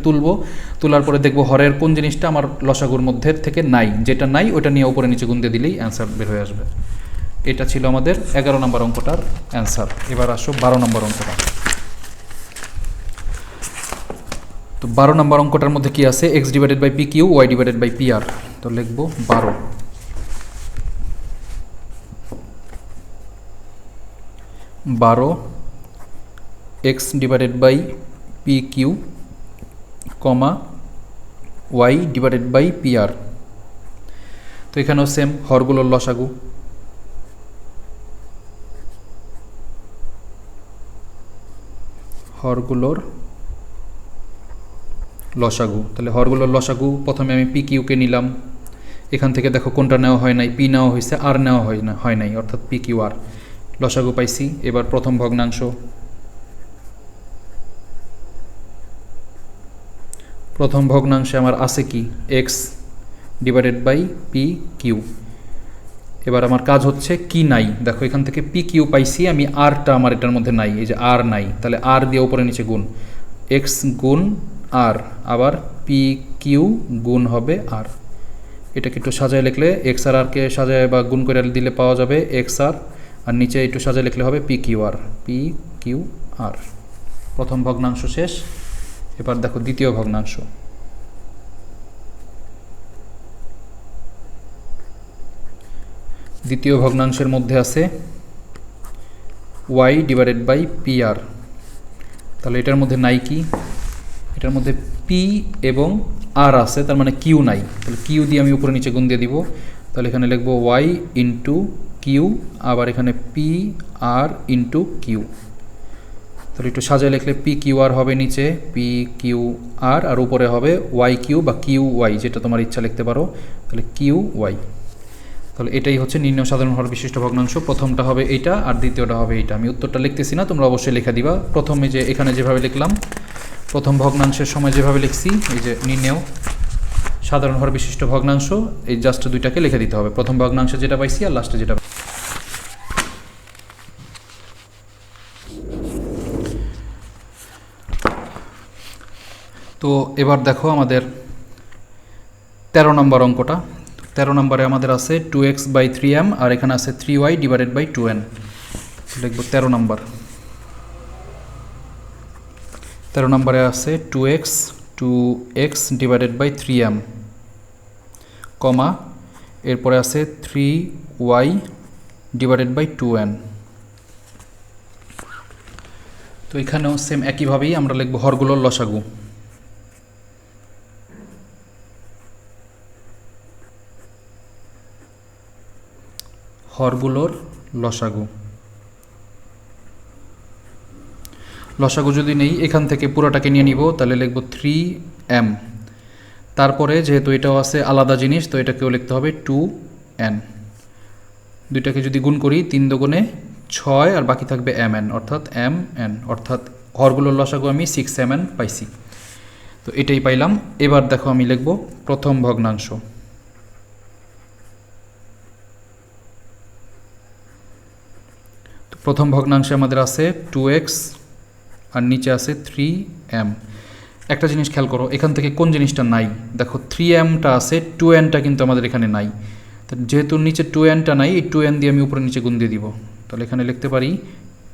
তোলার পরে দেখব হরের কোন জিনিসটা আমার লসাগুর মধ্যে থেকে নাই, যেটা নাই ওটা নিয়ে উপরে নিচে গুণ দিয়ে দিলেই অ্যান্সার বের হয়ে আসবে। এটা ছিল আমাদের 11 নম্বর অঙ্কটার অ্যান্সার। এবার আসো 12 নম্বর অঙ্কটা। তো 12 নম্বর অঙ্কটার মধ্যে কি আছে, X divided by P Q Y divided by P R. তো লিখব 12 X divided by P Q comma Y divided by P R. তো এখানেও সেম, হরগুলোর লসাগু। তাহলে হরগুলোর লসাগু প্রথমে আমি পি কিউকে নিলাম, এখান থেকে দেখো কোনটা নেওয়া হয় নাই, পি নেওয়া হয়েছে, আর নেওয়া হয় নাই, অর্থাৎ পি কিউ আর লসাগু পাইছি। এবার প্রথম ভগ্নাংশে আমার আছে কি X divided by P Q. এবার আমার কাজ হচ্ছে কি নাই, দেখো এখান থেকে পি কিউ পাইছি আমি, আরটা আমার এটার মধ্যে নাই, এই যে আর নাই, তাহলে আর দিয়ে উপরে নিচে গুণ, এক্স গুণ আর, আবার পি কিউ গুণ হবে আর। এটাকে একটু সাজায় লিখলে এক্স আর আরকে সাজায় বা গুণ করে দিলে পাওয়া যাবে এক্স আর, আর নিচে একটু সাজায় লিখলে হবে পি কিউ আর। প্রথম ভগ্নাংশ শেষ। এবার দেখো দ্বিতীয় ভগ্নাংশ। দ্বিতীয় ভগ্নাংশের মধ্যে আছে ওয়াই ডিভাইডেড বাই পি আর। তাহলে এটার মধ্যে নাই কি, এটার মধ্যে পি এবং আর আছে, তার মানে কিউ নাই, তাহলে কিউ দিয়ে আমি উপরে নিচে গুণ দিয়ে দিব। তাহলে এখানে লিখবো ওয়াই ইন্টু কিউ, আবার এখানে পি আর ইন্টু কিউ। তাহলে একটু সাজায় লিখলে পি কিউ আর হবে নিচে পি কিউ আর উপরে হবে ওয়াই কিউ বা কিউ ওয়াই, যেটা তোমার ইচ্ছা লিখতে পারো। তাহলে কিউ ওয়াই, তাহলে এটাই হচ্ছে নির্ণয় সাধারণ হর বিশিষ্ট ভগ্নাংশ। প্রথমটা হবে এইটা আর দ্বিতীয়টা হবে এইটা। আমি উত্তরটা লিখতেছি না, তোমরা অবশ্যই লেখা দিবা। প্রথমে যে এখানে যেভাবে লিখলাম, প্রথম ভগ্নাংশের সময় যেভাবে লিখছি, এই যে নির্ণয় সাধারণ হর বিশিষ্ট ভগ্নাংশ, এই জাস্ট দুইটাকে লিখে দিতে হবে, প্রথম ভগ্নাংশে যেটা পাইছি আর লাস্টে যেটা। তো এবার দেখো আমাদের 13 নম্বর অঙ্কটা। 13 নম্বরে আমাদের আছে 2x/3m আর এখানে আছে 3y/2n। লিখব 13 নম্বর। 13 নম্বরে আছে 2x/3m, কমা এরপরে আছে 3y/2n। তো এখানেও সেম একইভাবেই আমরা লিখব হরগুলোর লসাগু। হরগুলোর লসাগু, লসাগু যদি নেই এখান থেকে পুরোটাকে নিয়ে নিব, তাহলে লিখব 3m। তারপরে যেহেতু এটাও আছে আলাদা জিনিস, তো এটাকেও লিখতে হবে 2n। দুইটাকে যদি গুণ করি 3 দুগুণে 6 আর বাকি থাকবে mn, অর্থাৎ mn, অর্থাৎ হরগুলোর লসাগু আমি 6mn পাইছি। তো এটাই পাইলাম। এবার দেখো আমি লিখব প্রথম ভগ্নাংশ। প্রথম ভগ্নাংশে আমাদের আছে 2x আর নিচে আছে 3m। একটা জিনিস খেয়াল করো, এখান থেকে কোন জিনিসটা নাই, দেখো 3mটা আছে, 2nটা কিন্তু আমাদের এখানে নাই। তো যেহেতু নিচে 2nটা নাই, এই 2n দিয়ে আমি উপরে নিচে গুণ দিয়ে দিব। তাহলে এখানে লিখতে পারি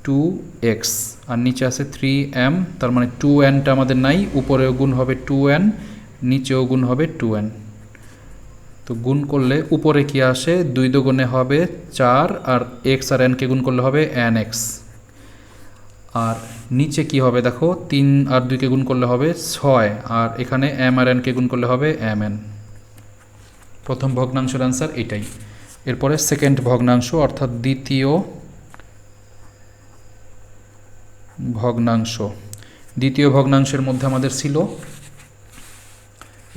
2x আর নিচে আছে 3m, তার মানে 2nটা আমাদের নাই, উপরেও গুণ হবে 2n, নিচেও গুণ হবে 2n। তো গুণ করলে উপরে কি আসে, 2 দুগুণে হবে 4 আর x আর nকে গুণ করলে হবে nx। আর নিচে কি হবে দেখো, 3 আর 2কে গুণ করলে হবে 6 আর এখানে m আর nকে গুণ করলে হবে mn। প্রথম ভগ্নাংশের অ্যান্সার এটাই। এরপরে সেকেন্ড ভগ্নাংশ অর্থাৎ দ্বিতীয় ভগ্নাংশ। দ্বিতীয় ভগ্নাংশের মধ্যে আমাদের ছিল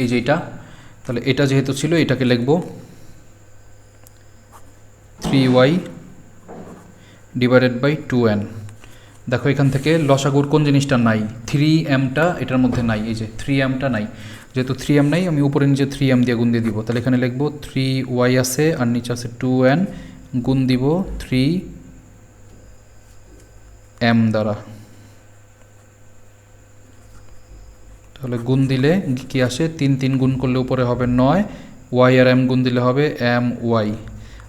এই যে এটা, তাহলে এটা যেহেতু ছিল এটাকে লিখব 3y/2n। দেখো এখান থেকে লসাগুর কোন জিনিসটা নাই, 3mটা এটার মধ্যে নাই, এই যে 3mটা নাই। যেহেতু 3m নাই, আমি উপরে নিচে 3m দিয়ে গুণ দিয়ে দিব। তাহলে এখানে লিখব 3y আছে আর নিচে আছে 2n, গুণ দিব 3m দ্বারা। তাহলে গুণ দিলে কি আসে, 3 3 গুণ করলে উপরে হবে 9, y আর m গুণ দিলে হবে my,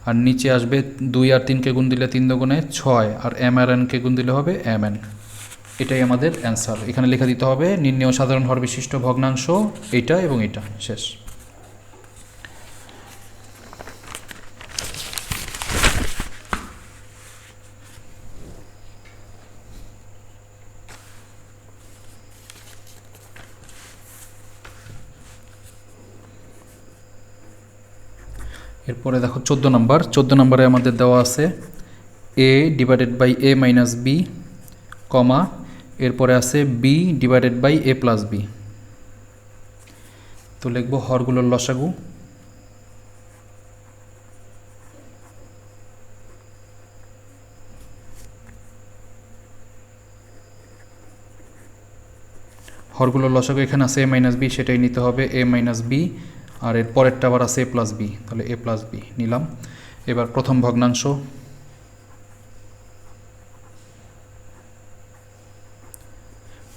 আর নিচে আসবে 2 আর 3কে গুণ দিলে 3 দুগুণে 6 আর m আর nকে গুণ দিলে হবে mn। এটাই আমাদের অ্যান্সার। এখানে লেখা দিতে হবে নির্ণেয় সাধারণ হর বিশিষ্ট ভগ্নাংশ এটা এবং এটা। শেষ। এরপরে দেখো 14 নম্বর। 14 নম্বরে আমাদের দেওয়া আছে a/a-b, কমা এরপরে আছে b/a+b। তো লিখব হরগুলোর লসাগু। হরগুলোর লসাগু এখানে আছে a-b, সেটাই নিতে হবে a-b, আর এর পরেরটা আবার আছে a+b, তাহলে a+b নিলাম। এবার প্রথম ভগ্নাংশ।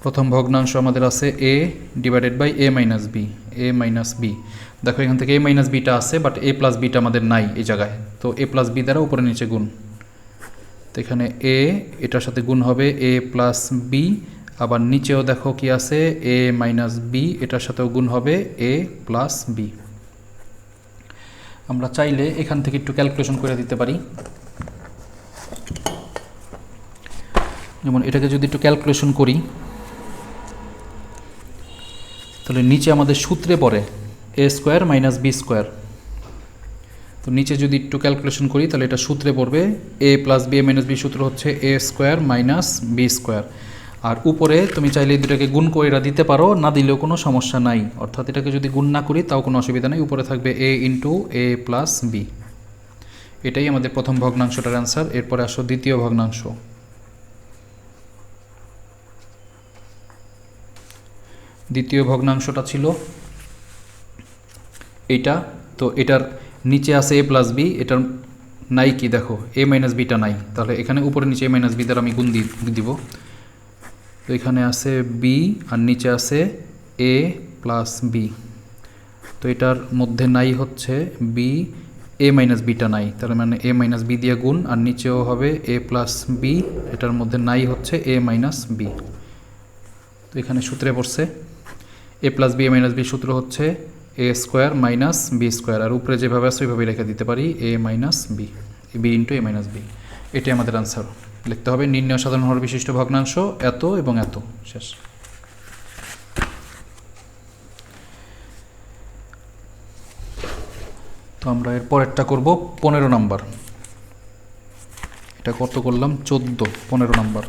প্রথম ভগ্নাংশ আমাদের আছে a/a-b, a-b। দেখো এখান থেকে a-bটা আছে, বাট a+bটা আমাদের নাই এই জায়গায়, তো a+b দ্বারা উপরে নিচে গুণ। তো এখানে a এটার সাথে গুণ হবে a+b, আবার নিচেও দেখো কি আছে a-b, এটার সাথেও গুণ হবে a+b। আমরা চাইলে এখান থেকে একটু ক্যালকুলেশন করে দিতে পারি। যেমন এটাকে যদি একটু ক্যালকুলেশন করি, তাহলে নিচে আমাদের সূত্রে পড়ে a² - b²। তো নিচে যদি একটু ক্যালকুলেশন করি তাহলে এটা সূত্রে পড়বে a+b a-b, সূত্র হচ্ছে a² - b²। আর উপরে তুমি চাইলে এই দুটাকে গুণ করে দিতে পারো, না দিলেও কোনো সমস্যা নাই। অর্থাৎ এটাকে যদি গুণ না করি তাও কোনো অসুবিধা নেই, উপরে থাকবে a into a plus b. এটাই আমাদের প্রথম ভগ্নাংশটার অ্যান্সার। এরপরে আসো দ্বিতীয় ভগ্নাংশ। দ্বিতীয় ভগ্নাংশটা ছিল এইটা। তো এটার নিচে আছে a প্লাস বি, এটার নাই কি দেখো a মাইনাস বিটা নাই, তাহলে এখানে উপরে নিচে a মাইনাস বি দ্বারা আমি গুণ দিব। তো এখানে আছে বি আর নিচে আছে a প্লাস বি। তো এটার মধ্যে নাই হচ্ছে বি, a মাইনাস বিটা নাই, তার মানে a মাইনাস বি দিয়ে গুণ, আর নিচেও হবে a প্লাস বি, এটার মধ্যে নাই হচ্ছে a মাইনাস বি। তো এখানে সূত্রে পড়ছে a plus B a minus B, সূত্র হচ্ছে a square minus B square, আর উপরে যেভাবে আছে ওইভাবে রেখে দিতে পারি a minus B, B into a minus B. এটাই আমাদের আনসার। লিখতে হবে নির্ণয় সাধারণ হর বিশিষ্ট ভগ্নাংশ এত এবং এত। শেষ। তো আমরা এর পরেরটা করব 15 নাম্বার। এটা কত করলাম 14, 15 নাম্বার।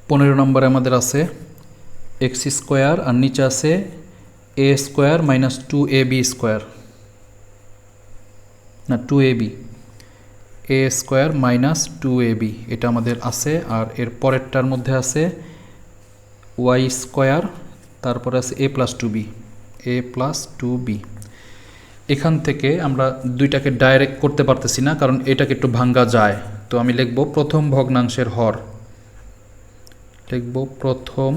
15 নম্বরে আমাদের আছে এক্স স্কোয়ার আর নিচে আছে এ স্কোয়ার মাইনাস 2ab স্কোয়ার, না 2ab, এ স্কোয়ার মাইনাস 2ab এটা আমাদের আছে। আর এর পরেরটার মধ্যে আছে ওয়াই স্কোয়ার, তারপরে আছে a plus 2b, a plus 2b। এখান থেকে আমরা দুইটাকে ডাইরেক্ট করতে পারতেছি না, কারণ এটাকে একটু ভাঙ্গা যায়। তো আমি লিখব প্রথম ভগ্নাংশের হর, লিখব প্রথম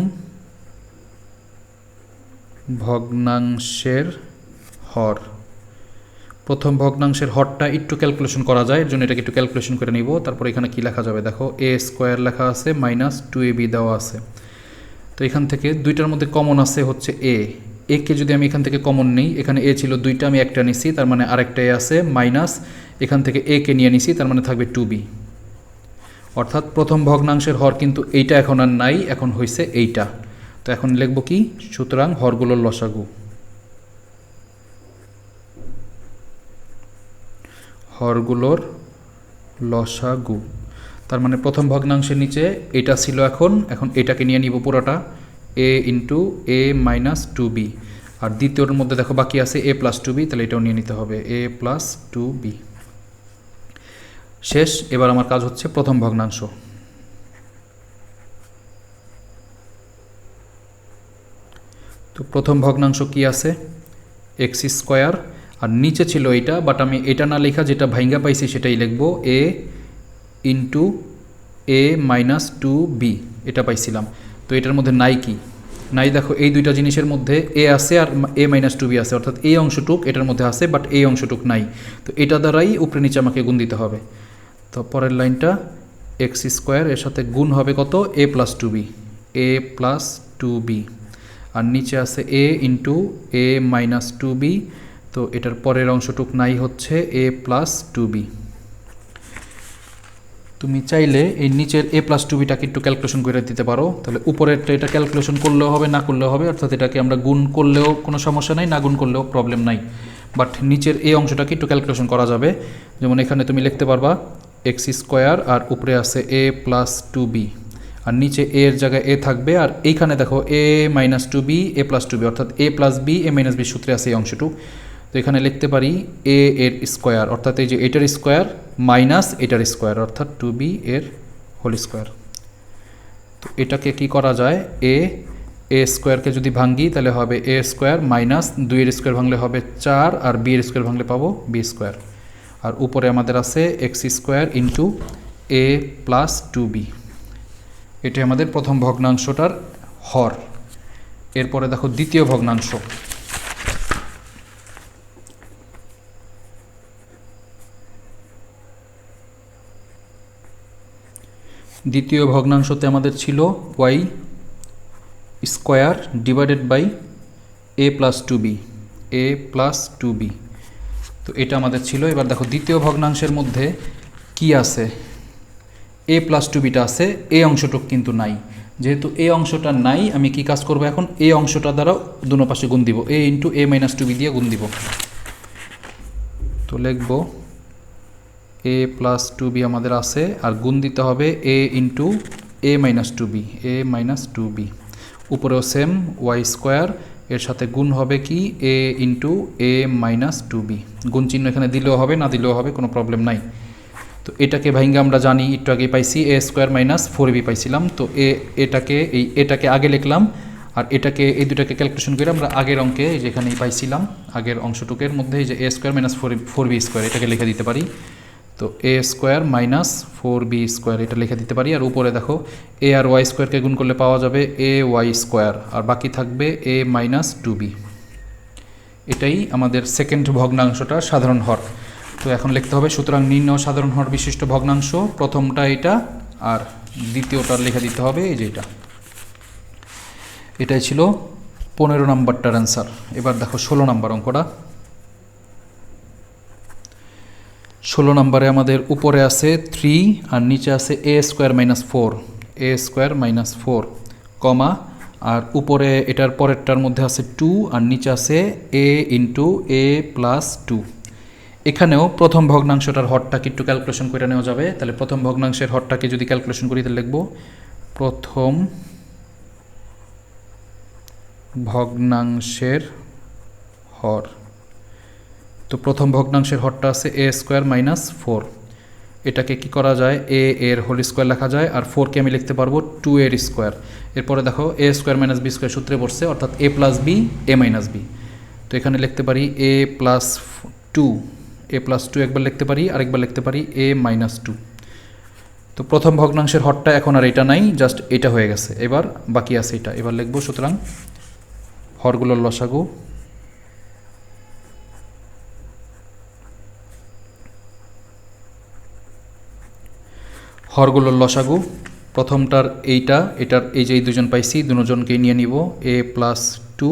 ভগ্নাংশের হর। প্রথম ভগ্নাংশের হরটা একটু ক্যালকুলেশন করা যায়, এর জন্য এটাকে একটু ক্যালকুলেশন করে নিব। তারপর এখানে কি লেখা যাবে দেখো, এ স্কোয়ার লেখা আছে মাইনাস 2ab দেওয়া আছে। তো এখান থেকে দুইটার মধ্যে কমন আছে হচ্ছে এ, কে যদি আমি এখান থেকে কমন নেই, এখানে এ ছিল দুইটা, আমি একটা নিছি, তার মানে আরেকটা এ আছে, মাইনাস এখান থেকে এ কে নিয়ে নিছি, তার মানে থাকবে 2b। অর্থাৎ প্রথম ভগ্নাংশের হর কিন্তু এইটা এখন আর নাই, এখন হয়েছে এইটা। তো এখন লিখব কি, সুতরাং হরগুলোর লসাগু, হরগুলোর লসাগু। তার মানে প্রথম ভগ্নাংশের নিচে এটা ছিল, এখন এটাকে নিয়ে নিব পুরোটা, a into a minus 2b। আর দ্বিতীয়র মধ্যে দেখো বাকি আছে a প্লাস 2b, তাহলে এটাও নিয়ে নিতে হবে a প্লাস 2b। শেষ। এবার আমার কাজ হচ্ছে প্রথম ভগ্নাংশ। তো প্রথম ভগ্নাংশ কি আছে, এক্স স্কোয়ার, আর নিচে ছিল এইটা, বাট আমি এটা না লেখা যেটা ভাইঙ্গা পাইছি সেটাই লিখবো, a into a minus 2b এটা পাইছিলাম। তো এটার মধ্যে নাই কি, নাই দেখো এই দুইটা জিনিসের মধ্যে a আছে আর a মাইনাস 2b আছে, অর্থাৎ এই অংশটুক এটার মধ্যে আছে, বাট এই অংশটুক নাই। তো এটা দ্বারাই উপরে নিচে আমাকে গুণ দিতে হবে। তো পরের লাইনটা এক্স স্কোয়ার, এর সাথে গুণ হবে কত, a plus 2b, a plus 2b, আর নিচে আছে a into a minus 2b। তো এটার পরের অংশটুক নাই হচ্ছে a প্লাস 2b। তুমি চাইলে এই নিচের a প্লাস 2bটাকে একটু ক্যালকুলেশন করে দিতে পারো, তাহলে উপরেরটা এটা ক্যালকুলেশন করলেও হবে, না করলেও হবে, অর্থাৎ এটাকে আমরা গুণ করলেও কোনো সমস্যা নাই, না গুণ করলেও প্রবলেম নাই। বাট নিচের এই অংশটাকে একটু ক্যালকুলেশন করা যাবে। যেমন এখানে তুমি লিখতে পারবা এক্স স্কোয়ার আর উপরে আছে a প্লাস 2b, আর নিচে a এর জায়গায় a থাকবে, আর এইখানে দেখো a minus 2b a plus 2b, অর্থাৎ a plus b a minus b সূত্রে আছে এই অংশটুক। তো এখানে লিখতে পারি a এর স্কোয়ার, অর্থাৎ এই যে এটার স্কোয়ার মাইনাস এটার স্কোয়ার, অর্থাৎ 2b এর হোল স্কোয়ার। তো এটাকে কি করা যায়, a স্কোয়ারকে যদি ভাঙ্গি তাহলে হবে a স্কোয়ার মাইনাস 2 এর স্কোয়ার ভাঙলে হবে 4, আর b এর স্কোয়ার ভাঙলে পাবো b স্কোয়ার। আর উপরে আমাদের আছে X square into a plus 2b। এটি আমাদের প্রথম ভগ্নাংশটার হর। এরপরে দেখো দ্বিতীয় ভগ্নাংশ। দ্বিতীয় ভগ্নাংশতে আমাদের ছিল y square divided by a plus 2b, a plus 2b। তো এটা আমাদের ছিল। এবার দেখো দ্বিতীয় ভগ্নাংশের মধ্যে কি আছে, a প্লাস 2bটা আছে, এই অংশটুক কিন্তু নাই। যেহেতু এই অংশটা নাই, আমি কি কাজ করব এখন, এই অংশটা দ্বারা দুনো পাশে গুণ দিব, a into a minus 2b দিয়ে গুণ দিব। তো লিখব এ প্লাস টু বি আমাদের আছে, আর গুণ দিতে হবে এ ইন্টু এ মাইনাস টু বি, এ মাইনাস টু বি। উপরেও সেম ওয়াই স্কোয়ার, এর সাথে গুণ হবে কি এ ইন্টু এ মাইনাস টু বি। গুণ চিহ্ন এখানে দিলেও হবে, না দিলেও হবে, কোনো প্রবলেম নাই। তো এটাকে ভাইঙ্গে আমরা জানি, একটু আগে পাইছি এ স্কোয়ার মাইনাস ফোর বি পাইছিলাম। তো এটাকে আগে লিখলাম, আর এটাকে এই দুটাকে ক্যালকুলেশন করে আমরা আগের অঙ্কে যেখানেই পাইছিলাম আগের অংশটুকের মধ্যে যে A square minus four B square এটাকে লিখে দিতে পারি। তো A square minus four B square এটা লিখে দিতে পারি। আর উপরে দেখো এ আর ওয়াই স্কোয়ারকে গুণ করলে পাওয়া যাবে এ ওয়াই স্কোয়ার, আর বাকি থাকবে এ মাইনাস টু বি। এটাই আমাদের সেকেন্ড ভগ্নাংশটা সাধারণ হর। তো এখন লিখতে হবে সুতরাং নির্ণয় সাধারণ হর বিশিষ্ট ভগ্নাংশ, প্রথমটা এটা আর দ্বিতীয়টা লিখে দিতে হবে এই যে এটা। এটাই ছিল 15 নম্বরটার অ্যান্সার। এবার দেখো 16 নম্বর অঙ্কটা। 16 নম্বরে আমাদের উপরে আছে 3 আর নিচে আছে এ স্কোয়ার মাইনাস ফোর, এ স্কোয়ার মাইনাস ফোর কমা, আর উপরে এটার পরেরটার মধ্যে আছে 2 আর নিচে আছে এ ইন্টু এ প্লাস টু। এখানেও প্রথম ভগ্নাংশটার হরটাকে একটু ক্যালকুলেশন করে নেওয়া যাবে। তাহলে প্রথম ভগ্নাংশের হরটাকে যদি ক্যালকুলেশন করি তাহলে লিখব প্রথম ভগ্নাংশের হর। তো প্রথম ভগ্নাংশের হরটা আছে এ স্কোয়ার মাইনাস ফোর। এটাকে কি করা যায়, এ এর হোল স্কোয়ার লেখা যায়, আর ফোরকে আমি লিখতে পারবো 2 এর স্কোয়ার। এরপরে দেখো এ স্কোয়ার মাইনাস বি স্কোয়ার সূত্রে পড়ছে, অর্থাৎ এ plus B A minus b. তো এখানে লিখতে পারি এ প্লাস টু, এ প্লাস টু একবার লিখতে পারি, আরেকবার লিখতে পারি এ মাইনাস টু। তো প্রথম ভগ্নাংশের হরটা এখন আর এটা নাই, জাস্ট এটা হয়ে গেছে। এবার বাকি আছে এটা, এবার লিখবো সুতরাং হরগুলোর লসাগু প্রথমটার এটার এই যে এই দুজন পাইছি, দুজনকেই নিয়ে নিব এ প্লাস টু,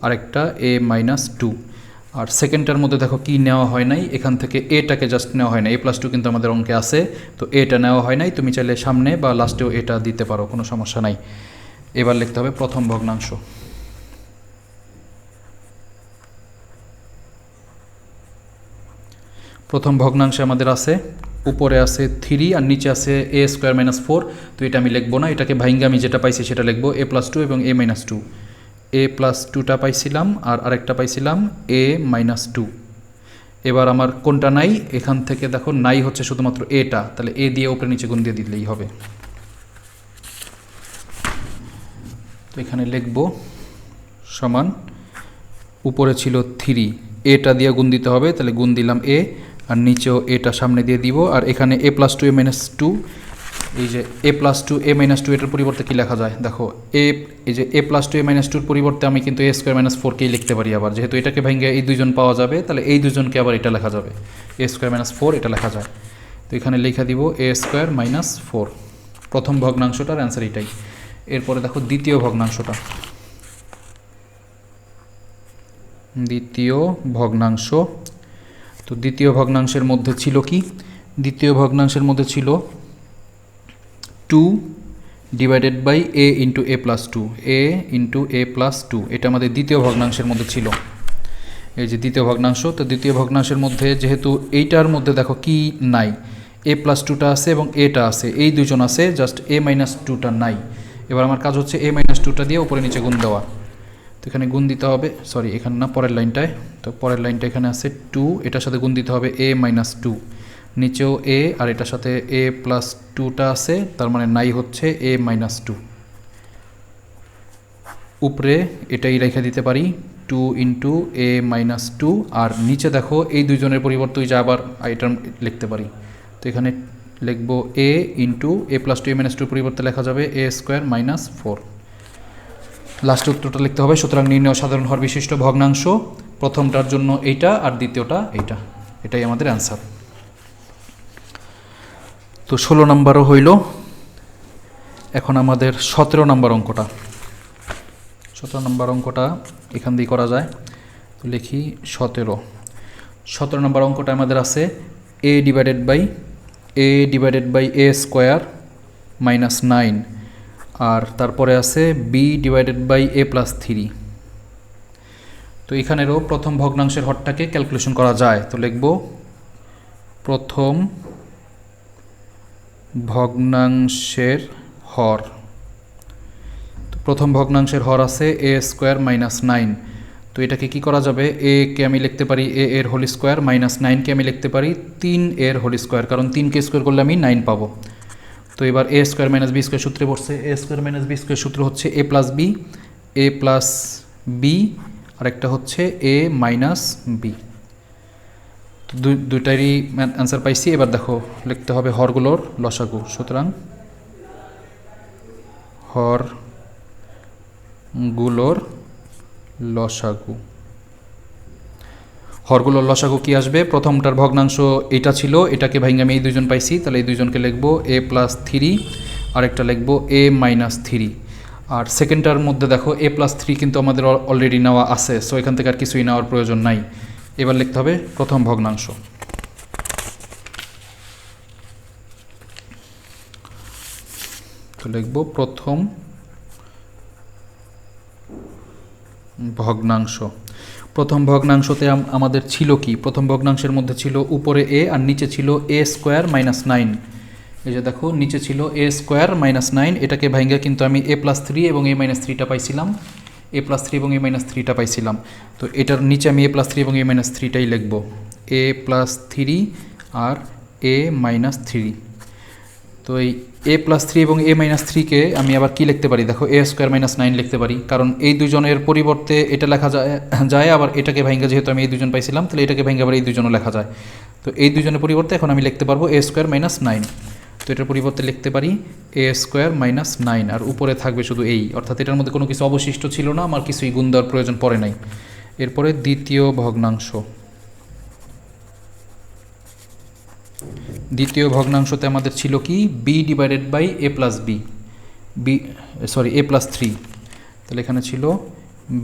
আরেকটা এ মাইনাস টু। আর সেকেন্ডটার মধ্যে দেখো কি নেওয়া হয় নাই, এখান থেকে এটাকে জাস্ট নেওয়া হয় না, এ প্লাস টু কিন্তু আমাদের অঙ্কে আছে, তো এটা নেওয়া হয় নাই। তুমি চাইলে সামনে বা লাস্টেও এটা দিতে পারো, কোনো সমস্যা নাই। এবার লিখতে হবে প্রথম ভগ্নাংশ। প্রথম ভগ্নাংশে আমাদের আছে উপরে আছে 3 আর নিচে আছে এ স্কোয়ার মাইনাস ফোর। তো এটা আমি লিখবো না, এটাকে ভাইঙ্গে আমি যেটা পাইছি সেটা লিখবো এ প্লাস টু এবং এ মাইনাস টু। এ প্লাস টুটা পাইছিলাম আর আরেকটা পাইছিলাম এ মাইনাস টু। এবার আমার কোনটা নাই, এখান থেকে দেখো নাই হচ্ছে শুধুমাত্র এটা, তাহলে এ দিয়ে উপরে নিচে গুণ দিয়ে দিলেই হবে। তো এখানে লিখবো সমান, উপরে ছিল 3, এটা দিয়ে গুণ দিতে হবে, তাহলে গুণ দিলাম এ, আর নিচেও এটা সামনে দিয়ে দিব। আর এখানে এ প্লাস টু এ মাইনাস টু, এই যে এ প্লাস টু এ মাইনাস টু এটার পরিবর্তে কী লেখা যায় দেখো, এই যে এ প্লাস টু এ মাইনাস টুর পরিবর্তে আমি কিন্তু এ স্কোয়ার মাইনাস ফোরকেই লিখতে পারি। আবার যেহেতু এটাকে ভেঙে এই দুজন পাওয়া যাবে, তাহলে এই দুজনকে আবার এটা লেখা যাবে, এ স্কোয়ার মাইনাস ফোর এটা লেখা যায়। তো এখানে লিখে দিব এ স্কোয়ার মাইনাস ফোর। প্রথম ভগ্নাংশটার অ্যান্সার এটাই। এরপরে দেখো দ্বিতীয় ভগ্নাংশটা। দ্বিতীয় ভগ্নাংশ, তো দ্বিতীয় ভগ্নাংশের মধ্যে ছিল কি, দ্বিতীয় ভগ্নাংশের মধ্যে ছিল 2 divided by A into A plus two, a into A plus two, এটা আমাদের দ্বিতীয় ভগ্নাংশের মধ্যে ছিল। এই যে দ্বিতীয় ভগ্নাংশ, তো দ্বিতীয় ভগ্নাংশের মধ্যে যেহেতু এইটার মধ্যে দেখো কি নাই, এ প্লাস টুটা আছে এবং এটা আছে, এই দুজন আছে, জাস্ট এ মাইনাস টুটা নাই। এবার আমার কাজ হচ্ছে এ মাইনাস টুটা দিয়ে উপরে নিচে গুণ দেওয়া। তো এখানে গুণ দিতে হবে, সরি এখানে না, পরের লাইনটায়। তো পরের লাইনটা এখানে আছে 2, এটার সাথে গুণ দিতে হবে এ মাইনাস টু, নিচেও এ আর এটার সাথে এ প্লাস টুটা আছে, তার মানে নাই হচ্ছে এ মাইনাস টু। উপরে এটাই রেখে দিতে পারি 2 ইন্টু এ মাইনাস টু, আর নিচে দেখো এই দুইজনের পরিবর্তে যা আবার এটা লিখতে পারি। তো এখানে লিখবো এ ইন্টু এ প্লাস টু এ মাইনাস টুর পরিবর্তে লেখা যাবে এ স্কোয়ার মাইনাস ফোর। লাস্ট উত্তরটা লিখতে হবে সুতরাং নির্ণয় সাধারণ হর বিশিষ্ট ভগ্নাংশ, প্রথমটার জন্য এইটা আর দ্বিতীয়টা এইটা, এটাই আমাদের অ্যান্সার। তো 16 নম্বরও হইল। এখন আমাদের 17 নম্বর অঙ্কটা। 17 নম্বর অঙ্কটা এখান দিয়ে করা যায়। তো লিখি 17 নম্বর অঙ্কটা আমাদের আছে A divided by A square minus 9, আর তারপরে আছে B divided by A plus three. তো এখানেরও প্রথম ভগ্নাংশের হরটাকে ক্যালকুলেশন করা যায়। তো লিখব প্রথম ভগ্নাংশের হর। প্রথম ভগ্নাংশের হর আছে এ স্কোয়ার মাইনাস 9। তো এটাকে কি করা যাবে, এ কে আমি লিখতে পারি এ এর হোল স্কোয়ার, মাইনাস 9কে আমি লিখতে পারি 3 এর হোল স্কোয়ার, কারণ 3কে স্কোয়ার করলে আমি 9 পাবো। তো এবার এ স্কোয়ার মাইনাস বি স্কোয়ার সূত্রে পড়ছে, A square minus B square সূত্র হচ্ছে এ প্লাস বি, আর একটা হচ্ছে এ মাইনাস বি। তো দুইটারই অ্যান্সার পাইছি। এবার দেখো লিখতে হবে হরগুলোর লসাগু। সুতরাং হরগুলোর লসাগু, হরগুলোর লসাগু কি আসবে, প্রথমটার ভগ্নাংশ এটা ছিল, এটাকে ভাঙে আমি এই দুইজন পাইছি, তাহলে এই দুইজনকে লিখবো এ প্লাস 3, আরেকটা লিখবো এ মাইনাস 3। আর সেকেন্ডটার মধ্যে দেখো এ প্লাস 3 কিন্তু আমাদের অলরেডি নেওয়া আছে, সো এখান থেকে আর কিছুই নেওয়ার প্রয়োজন নাই। এবার লিখতে হবে প্রথম ভগ্নাংশ। তো লিখবো প্রথম ভগ্নাংশ। প্রথম ভগ্নাংশতে আমাদের ছিল কি, প্রথম ভগ্নাংশের মধ্যে ছিল উপরে এ আর নিচে ছিল এ স্কোয়ার মাইনাস 9। এই যে দেখো নিচে ছিল এ স্কোয়ার মাইনাস 9, এটাকে ভাঙ্গা কিন্তু আমি এ প্লাস 3 এবং এ মাইনাস 3টা পাইছিলাম, এ প্লাস 3 এবং এ মাইনাস 3টা পাইছিলাম। তো এটার নিচে আমি এ প্লাস 3 এবং এ মাইনাস 3টাই লিখব, এ প্লাস 3 আর এ মাইনাস 3। তো এই এ প্লাস 3 এবং এ মাইনাস 3কে আমি আবার কি লিখতে পারি, দেখো এ স্কোয়ার মাইনাস 9 লিখতে পারি, কারণ এই দুজনের পরিবর্তে এটা লেখা যায় আবার এটাকে ভাঙ্গা, যেহেতু আমি এই দুজন পাইছিলাম তাহলে এটাকে ভাঙ্গা আবার এই দুজনও লেখা যায়। তো এই দুজনের পরিবর্তে এখন আমি লিখতে পারবো এ স্কোয়ার মাইনাস 9। তো এটার পরিবর্তে লিখতে পারি এ স্কোয়ার মাইনাস 9, আর উপরে থাকবে শুধু এই, অর্থাৎ এটার মধ্যে কোনো কিছু অবশিষ্ট ছিল না, আমার কিছুই গুণ দেওয়ার প্রয়োজন পড়ে নাই। এরপরে দ্বিতীয় ভগ্নাংশ। দ্বিতীয় ভগ্নাংশতে আমাদের ছিল কি b divided by A plus a plus 3। তাহলে এখানে ছিল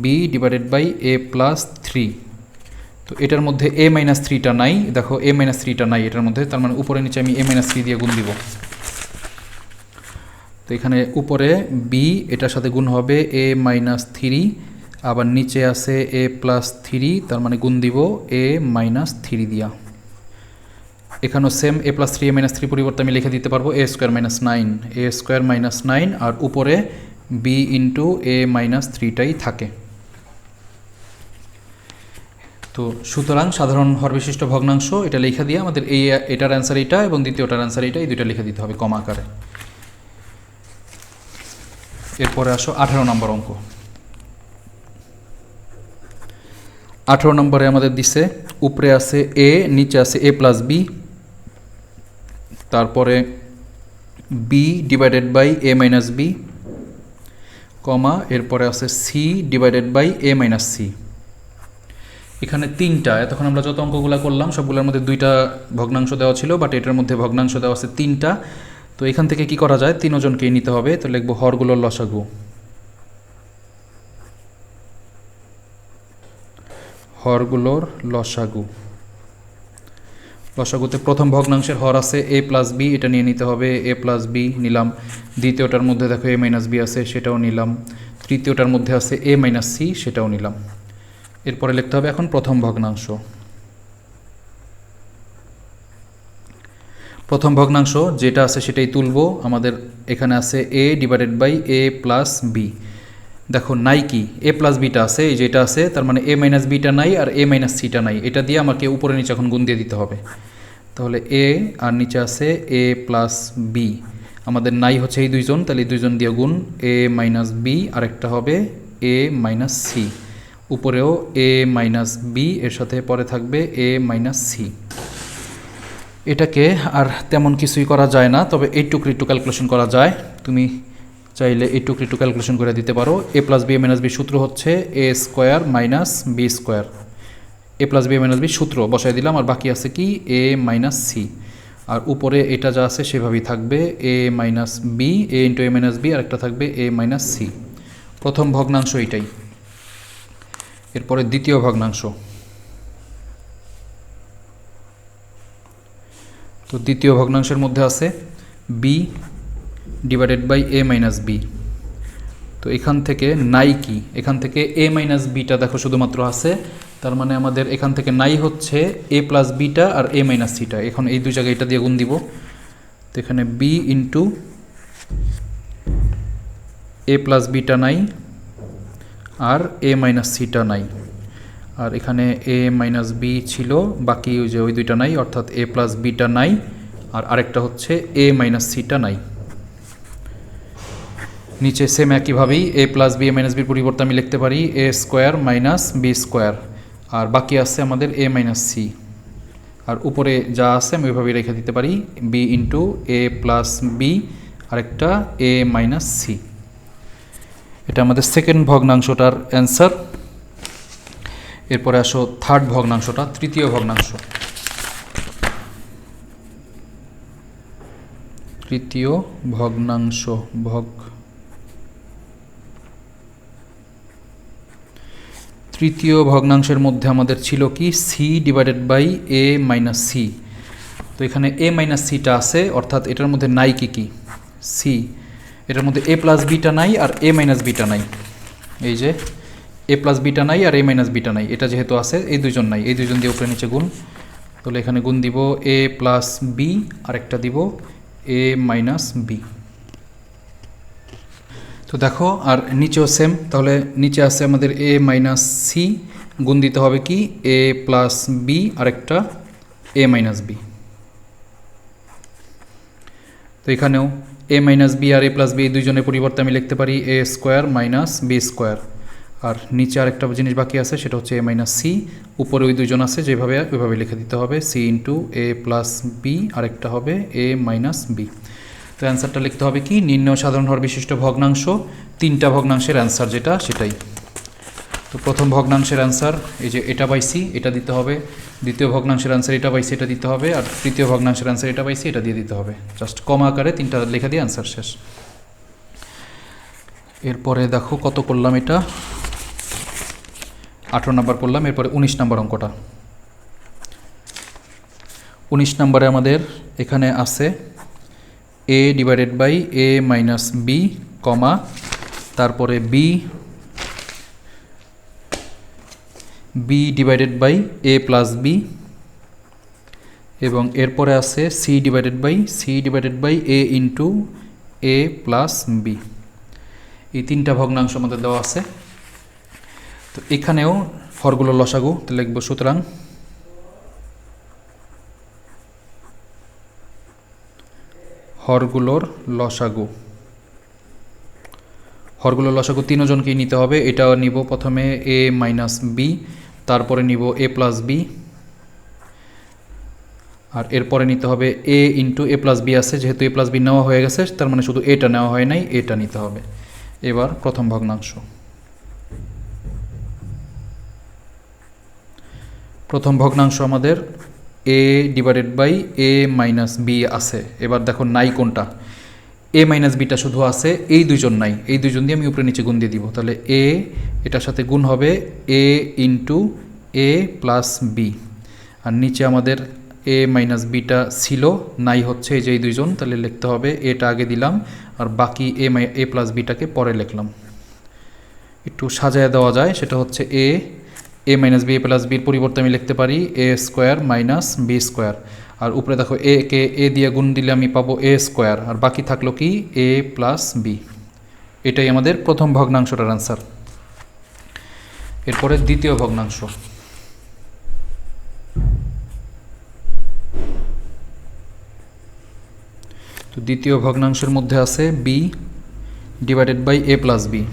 b divided by A plus 3। তো এটার মধ্যে এ মাইনাস 3টা নাই, দেখো এ মাইনাস 3টা নাই এটার মধ্যে, তার মানে উপরে নিচে আমি এ মাইনাস 3 দিয়ে গুণ দিব। তো এখানে উপরে বি এটার সাথে গুণ হবে এ মাইনাস 3, আবার নিচে আছে এ প্লাস 3, তার মানে গুণ দিব এ মাইনাস 3 দিয়া। এখানেও সেম এ প্লাস 3 এ মাইনাস 3 পরিবর্তে আমি লিখে দিতে পারবো এ স্কোয়ার মাইনাস 9, এ স্কোয়ার মাইনাস 9, আর উপরে বি ইন্টু এ মাইনাস 3টাই থাকে। তো সুতরাং সাধারণ হরবিশিষ্ট ভগ্নাংশ এটা লেখা দিয়ে আমাদের এটার অ্যান্সার এটা এবং দ্বিতীয়টার অ্যান্সার এটা, এই দুইটা লিখে দিতে হবে কমা আকারে। এরপরে আসো 18 নম্বর অঙ্ক। 18 নম্বরে আমাদের দিছে উপরে আছে এ, নিচে আছে এ প্লাস বি, তারপরে B divided by A minus B, comma এরপরে আছে C divided by A minus C. এখানে তিনটা, এতক্ষণ আমরা যত অঙ্কগুলো করলাম সবগুলোর মধ্যে দুইটা ভগ্নাংশ দেওয়া ছিল, বাট এটার মধ্যে ভগ্নাংশ দেওয়া আছে তিনটা। তো এখান থেকে কি করা যায়, তিনজনকেই নিতে হবে। তো লিখবো হরগুলোর লসাগু। হরগুলোর লসাগু, লসাগুতে প্রথম ভগ্নাংশের হর আছে এ প্লাস বি, এটা নিয়ে নিতে হবে, এ প্লাস বি নিলাম। দ্বিতীয়টার মধ্যে দেখো এ মাইনাস বি আছে, সেটাও নিলাম। তৃতীয়টার মধ্যে আছে এ মাইনাস সি, সেটাও নিলাম। এরপরে লিখতে হবে এখন প্রথম ভগ্নাংশ। প্রথম ভগ্নাংশ যেটা আছে সেটাই তুলব। আমাদের এখানে আছে A divided by A plus B, দেখো নাই কি এ প্লাস বিটা আছে, এই যেটা আছে, তার মানে এ মাইনাস বিটা নাই আর এ মাইনাস সিটা নাই, এটা দিয়ে আমাকে উপরে নিচে এখন গুণ দিয়ে দিতে হবে। তাহলে এ আর নিচে আছে এ প্লাস বি, আমাদের নাই হচ্ছে এই দুইজন, তাহলে এই দুইজন দিয়ে গুণ এ মাইনাস বি, আরেকটা হবে এ মাইনাস সি, উপরেও এ মাইনাস বি, এর সাথে পরে থাকবে এ মাইনাস সি। এটাকে আর তেমন কিছুই করা যায় না, তবে এইটুকু একটু ক্যালকুলেশন করা যায়। তুমি চাইলে এইটুকু একটু ক্যালকুলেশন করে দিতে পারো। এ প্লাস বি মাইনাস বি সূত্র হচ্ছে এ স্কোয়ার মাইনাস বি স্কোয়ার, এ প্লাস বি মাইনাস বি সূত্র বসাই দিলাম, আর বাকি আছে কি এ মাইনাস সি, আর উপরে এটা যা আছে সেভাবেই থাকবে এ মাইনাস বি, এ ইন্টু এ মাইনাস বি, আর একটা থাকবে এ মাইনাস সি। প্রথম ভগ্নাংশ এইটাই। এরপরে দ্বিতীয় ভগ্নাংশ। তো দ্বিতীয় ভগ্নাংশের মধ্যে আছে B divided by A minus b. তো এখান থেকে নাই কি, এখান থেকে এ মাইনাস বিটা দেখো শুধুমাত্র আছে, তার মানে আমাদের এখান থেকে নাই হচ্ছে এ প্লাস বিটা আর এ মাইনাস সিটা। এখন এই দুই জায়গায় এটা দিয়ে গুণ দিব, তো এখানে বি ইন্টু এ প্লাস বিটা নাই আর এ মাইনাস সিটা নাই, আর এখানে এ মাইনাস বি ছিল, বাকি ওই যে ওই দুইটা নাই, অর্থাৎ এ প্লাস বিটা নাই আর আরেকটা হচ্ছে এ মাইনাস সিটা নাই। নিচে same একইভাবেই A plus B A minus বির পরিবর্তে আমি লিখতে পারি a square minus B square, আর বাকি আছে আমাদের এ মাইনাস সি, আর উপরে যা আছে আমি ওইভাবেই রেখে দিতে পারি বি ইন্টু এ প্লাস বি আরেকটা এ মাইনাস সি। এটা আমাদের সেকেন্ড ভগ্নাংশটার অ্যান্সার। এরপরে আসো থার্ড ভগ্নাংশটা, তৃতীয় ভগ্নাংশ। তৃতীয় ভগ্নাংশ তৃতীয় ভগ্নাংশের মধ্যে আমাদের ছিল কি c divided by A minus c. তো এখানে এ মাইনাস সিটা আছে, অর্থাৎ এটার মধ্যে নাই কি সি, এটার মধ্যে এ প্লাস বিটা নাই আর এ মাইনাস বিটা নাই। এই যে এ প্লাস বিটা নাই আর এ মাইনাস বিটা নাই, এটা যেহেতু আছে এই দুইজন নাই, এই দুইজন দিয়ে উপরে নিচে গুণ, তাহলে এখানে গুণ দিব এ প্লাস বি আরেকটা দিব এ মাইনাস বি। তো দেখো আর নিচেও সেম, তাহলে নিচে আছে আমাদের এ মাইনাস সি, গুণ দিতে হবে কি এ প্লাস বি আরেকটা এ মাইনাস বি। তো এখানেও এ মাইনাস বি আর এ প্লাস বি এই দুইজনের পরিবর্তে আমি লিখতে পারি a square minus B square, আর নিচে আরেকটা জিনিস বাকি আছে সেটা হচ্ছে এ মাইনাস সি, উপরে ওই দুইজন আছে যেভাবে ওইভাবে লিখে দিতে হবে সি ইন্টু এ প্লাস বি আরেকটা হবে এ মাইনাস বি। তো অ্যান্সারটা লিখতে হবে কি নির্ণয় সাধারণ হর বিশিষ্ট ভগ্নাংশ, তিনটা ভগ্নাংশের অ্যান্সার যেটা সেটাই। তো প্রথম ভগ্নাংশের অ্যান্সার এই যে এটা বাই সি, এটা দিতে হবে, দ্বিতীয় ভগ্নাংশের অ্যান্সার এটা বাই সি, এটা দিতে হবে, আর তৃতীয় ভগ্নাংশের অ্যান্সার এটা বাই সি, এটা দিয়ে দিতে হবে। জাস্ট কমা আকারে তিনটা লেখা দিয়ে অ্যান্সার শেষ। এরপরে দেখো কত করলাম, এটা 18 নাম্বার করলাম। এরপরে 19 নাম্বার অঙ্কটা। 19 নাম্বারে আমাদের এখানে আছে A divided by A minus B comma তারপরে B divided by A plus B, এবং এরপরে আছে C divided by A into A plus B. এই তিনটা ভগ্নাংশ আমাদের দেওয়া আছে। তো এখানেও হরগুলোর লসাগু লিখব, সুতরাং হরগুলোর লসাগু তিনজনকেই নিতে হবে। এটাও নিব প্রথমে এ মাইনাস বি, তারপরে নিব এ প্লাস বি, আর এরপরে নিতে হবে এ ইন্টু এ প্লাস বি আছে, যেহেতু এ প্লাস বি নেওয়া হয়ে গেছে তার মানে শুধু এটা নেওয়া হয় নাই, এটা নিতে হবে। এবার প্রথম ভগ্নাংশ আমাদের A divided by A minus B আছে। এবার দেখো নাই কোনটা, এ মাইনাস বিটা শুধু আছে, এই দুইজন নাই, এই দুইজন দিয়ে আমি উপরে নিচে গুণ দিয়ে দিব, তাহলে এ এটার সাথে গুণ হবে এ ইন্টু এ প্লাস বি, আর নিচে আমাদের এ মাইনাস বিটা ছিল, নাই হচ্ছে এই যে এই দুইজন, তাহলে লিখতে হবে এটা আগে দিলাম আর বাকি এ প্লাস বিটাকে পরে লিখলাম। একটু সাজায় দেওয়া যায়, সেটা হচ্ছে এ মাইনাস বি এ প্লাস বির পরিবর্তে আমি লিখতে পারি a square minus B square, আর উপরে দেখো এ কে এ দিয়ে গুণ দিলে আমি পাবো এ স্কোয়ার, আর বাকি থাকলো কি এ প্লাস বি। এটাই আমাদের প্রথম ভগ্নাংশটার অ্যান্সার। এরপরে দ্বিতীয় ভগ্নাংশ। তো দ্বিতীয় ভগ্নাংশের মধ্যে আছে B divided by A plus b.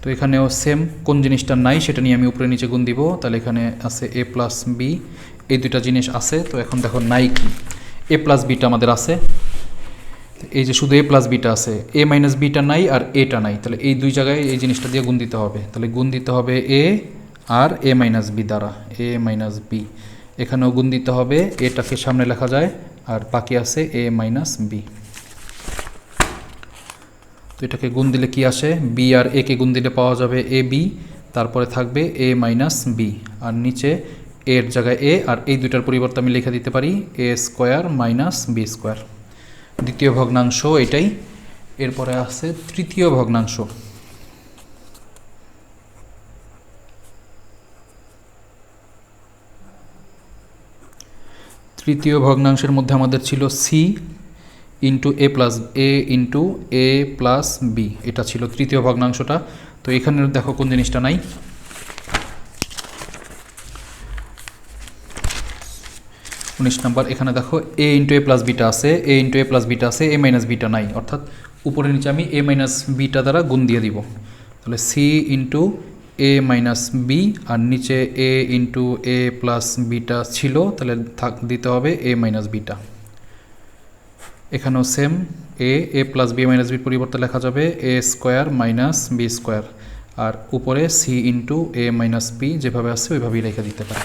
তো এখানেও সেম, কোন জিনিসটা নাই সেটা নিয়ে আমি উপরে নিচে গুণ দিব, তাহলে এখানে আছে এ প্লাস বি, এই দুইটা জিনিস আছে। তো এখন দেখো নাই কি, এ প্লাস বিটা আমাদের আছে, এই যে শুধু এ প্লাস বিটা আছে, এ মাইনাস বিটা নাই আর এটা নাই, তাহলে এই দুই জায়গায় এই জিনিসটা দিয়ে গুণ দিতে হবে, তাহলে গুণ দিতে হবে এ আর এ মাইনাস বি দ্বারা, এ মাইনাস বি। এখানেও গুণ দিতে হবে, এটাকে সামনে লেখা যায়, আর বাকি আছে এ মাইনাস বি। তো এটাকে গুণ দিলে কি আসে, বি আর এ কে গুণ দিলে পাওয়া যাবে এ বি, তারপরে থাকবে এ মাইনাস বি, আর নিচে এর জায়গায় এ, আর এই দুইটার পরিবর্তে আমি লিখে দিতে পারি a square minus B square. দ্বিতীয় ভগ্নাংশ এটাই। এরপরে আছে তৃতীয় ভগ্নাংশ। তৃতীয় ভগ্নাংশের মধ্যে আমাদের ছিল সি ইন্টু এ প্লাস বি, এটা ছিল তৃতীয় ভগ্নাংশটা। তো এখানে দেখো কোন জিনিসটা নাই, 19 নম্বর। এখানে দেখো এ ইন্টু এ প্লাস বিটা আছে, এ মাইনাস বিটা নাই, অর্থাৎ উপরে নিচে আমি এ মাইনাস বিটা দ্বারা গুণ দিয়ে দিব। তাহলে সি ইন্টু এ মাইনাস বি, আর নিচে এ ইন্টু এ প্লাস বিটা ছিল, তাহলে দিতে হবে এ মাইনাস বিটা। এখানেও সেম, এ প্লাস বি মাইনাস বির পরিবর্তে লেখা যাবে এ স্কোয়ার মাইনাস বি স্কোয়ার, আর উপরে সি ইন্টু এ মাইনাস বি যেভাবে আছে ওইভাবেই রেখে দিতে পারে।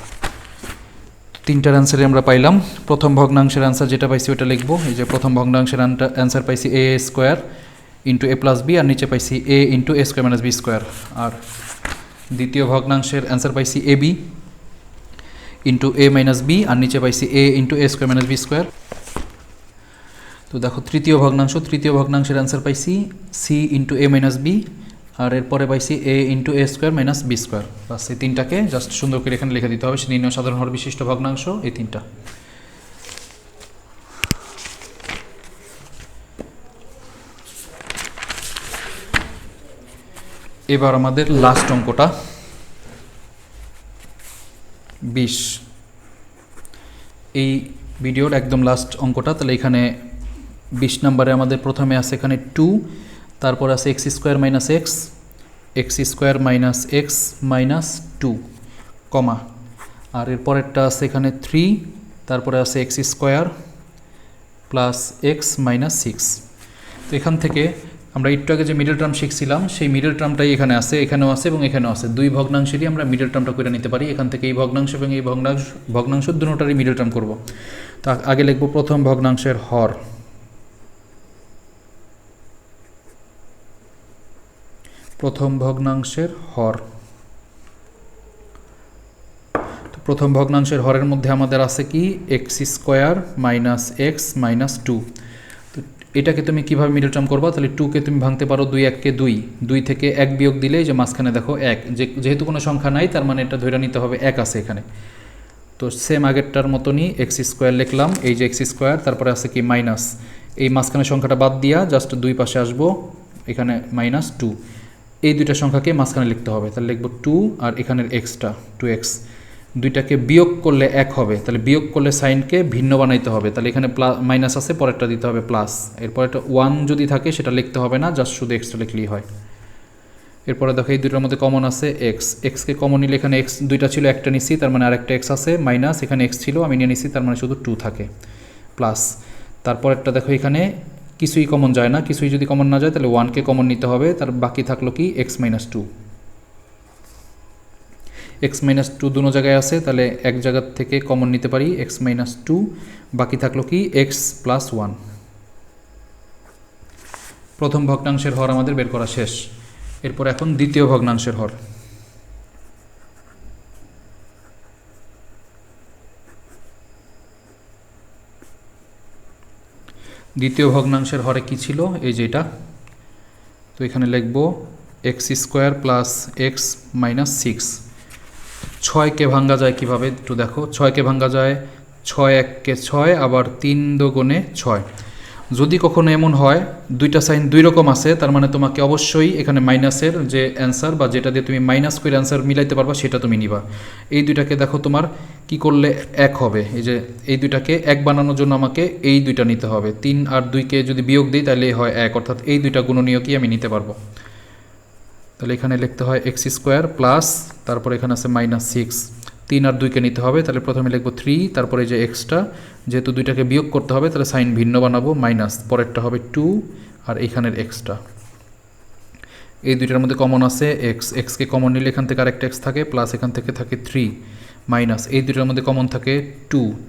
তিনটার অ্যান্সারে আমরা পাইলাম। প্রথম ভগ্নাংশের অ্যান্সার যেটা পাইছি ওটা লিখবো। এই যে প্রথম ভগ্নাংশের অ্যান্সার পাইছি এ স্কোয়ার ইন্টু এ প্লাস বি, আর নিচে পাইছি এ ইন্টু এ স্কোয়ার মাইনাস বি স্কোয়ার। আর দ্বিতীয় ভগ্নাংশের অ্যান্সার পাইছি A B into A minus b, আর নিচে পাইছি এ ইন্টু এ স্কোয়ার মাইনাস বি স্কোয়ার। তো দেখো তৃতীয় ভগ্নাংশের অ্যান্সার পাইছি সি ইন্টু এ মাইনাস বি, আর এরপরে পাইছি এ ইন্টু এ স্কোয়ার মাইনাস বি স্কোয়ার। বাস এই তিনটাকে জাস্ট সুন্দর করে এখানে লিখে দিতে হবে, সে নির্ণয় সাধারণ হর বিশিষ্ট ভগ্নাংশ এই তিনটা। এবার আমাদের লাস্ট অঙ্কটা 20, এই ভিডিওর একদম লাস্ট অঙ্কটা। তাহলে এখানে 20 নম্বরে আমাদের প্রথমে আছে এখানে 2, তারপর আছে X square minus x minus 2, কমা, আর এর পরেরটা আছে এখানে 3, তারপরে আছে X square plus x minus 6। তো এখান থেকে আমরা একটু আগে যে মিডল টার্ম শিখছিলাম সেই মিডল টার্মটাই এখানে আছে, এখানেও আছে এবং এখানেও আছে। দুই ভগ্নাংশেরই আমরা মিডল টার্মটা করে নিতে পারি। এখান থেকে এই ভগ্নাংশ এবং এই ভগ্নাংশ দুটোটারই মিডল টার্ম করব। তো আগে লিখব প্রথম ভগ্নাংশের হর। প্রথম ভগ্নাংশের হরের মধ্যে আমাদের আছে কি x square minus x minus 2। তো এটাকে তুমি কীভাবে মিডল টার্ম করবা? তাহলে 2কে তুমি ভাঙতে পারো 2 1 কে 2 থেকে 1 বিয়োগ দিলে যে মাঝখানে দেখো 1, যেহেতু কোনো সংখ্যা নাই তার মানে এটা ধরে নিতে হবে 1 আছে এখানে। তো সেম আগেরটার মতনই এক্স স্কোয়ার লিখলাম, এই যে এক্স স্কোয়ার, তারপরে আছে কি মাইনাস, এই মাঝখানে সংখ্যাটা বাদ দিয়া জাস্ট 2 পাশে আসবো, এখানে মাইনাস 2, এই দুইটা সংখ্যাকে মাঝখানে লিখতে হবে। তাহলে লিখবো 2 আর এখানের এক্সটা 2x, দুইটাকে বিয়োগ করলে 1 হবে, তাহলে বিয়োগ করলে সাইনকে ভিন্ন বানাইতে হবে। তাহলে এখানে মাইনাস আছে, পরেরটা দিতে হবে প্লাস, এরপর একটা 1 যদি থাকে সেটা লিখতে হবে না, জাস্ট শুধু এক্সটা লিখলেই হয়। এরপরে দেখো এই দুটোর মধ্যে কমন আছে এক্সকে কমন নিলে এখানে এক্স দুইটা ছিল, একটা নিচ্ছি তার মানে আরেকটা এক্স আছে, মাইনাস এখানে এক্স ছিল আমি নিয়ে নিচ্ছি তার মানে শুধু 2 থাকে, প্লাস তারপরেরটা দেখো এখানে কিছুই কমন যায় না, কিছুই যদি কমন না যায় তাহলে 1কে কমন নিতে হবে, তার বাকি থাকলো কি এক্স মাইনাস 2। এক্স মাইনাস 2 দুনো জায়গায় আছে, তাহলে এক জায়গা থেকে কমন নিতে পারি এক্স মাইনাস 2, বাকি থাকলো কি এক্স প্লাস 1। প্রথম ভগ্নাংশের হর আমাদের বের করা শেষ। এরপর এখন দ্বিতীয় ভগ্নাংশের হর। দ্বিতীয় ভগ্নাংশের হরে কি ছিল, এই যে এটা। তো এখানে লিখব x square plus x minus 6। 6কে ভাঙ্গা যায় কিভাবে একটু দেখো, 6কে ভাঙ্গা যায় 6 1 কে 6, আবার 3 2 6। যদি কখনো এমন হয় দুইটা সাইন দুই রকম আছে, তার মানে তোমাকে অবশ্যই এখানে মাইনাসের যে অ্যান্সার বা যেটা দিয়ে তুমি মাইনাস করে অ্যান্সার মিলাইতে পারবা সেটা তুমি নিবা। এই দুইটাকে দেখো তোমার কি করলে 1 হবে, এই যে এই দুইটাকে 1 বানানোর জন্য আমাকে এই দুইটা নিতে হবে। 3 আর 2কে যদি বিয়োগ দিই তাহলে হয় 1, অর্থাৎ এই দুইটা গুণনীয়কই আমি নিতে পারবো। তাহলে এখানে লিখতে হয় এক্স স্কোয়ার প্লাস, তারপর এখানে আছে মাইনাস 6, 3 আর 2কে নিতে হবে, তাহলে প্রথমে লিখবো 3, তারপরে যে এক্সটা যেহেতু দুইটাকে বিয়োগ করতে হবে তাহলে সাইন ভিন্ন বানাবো, মাইনাস, পরেরটা হবে 2 আর এইখানের এক্সটা। এই দুইটার মধ্যে কমন আছে এক্সকে কমন নিলে এখান থেকে আরেকটা এক্স থাকে, প্লাস এখান থেকে থাকে 3, মাইনাস এই দুইটার মধ্যে কমন থাকে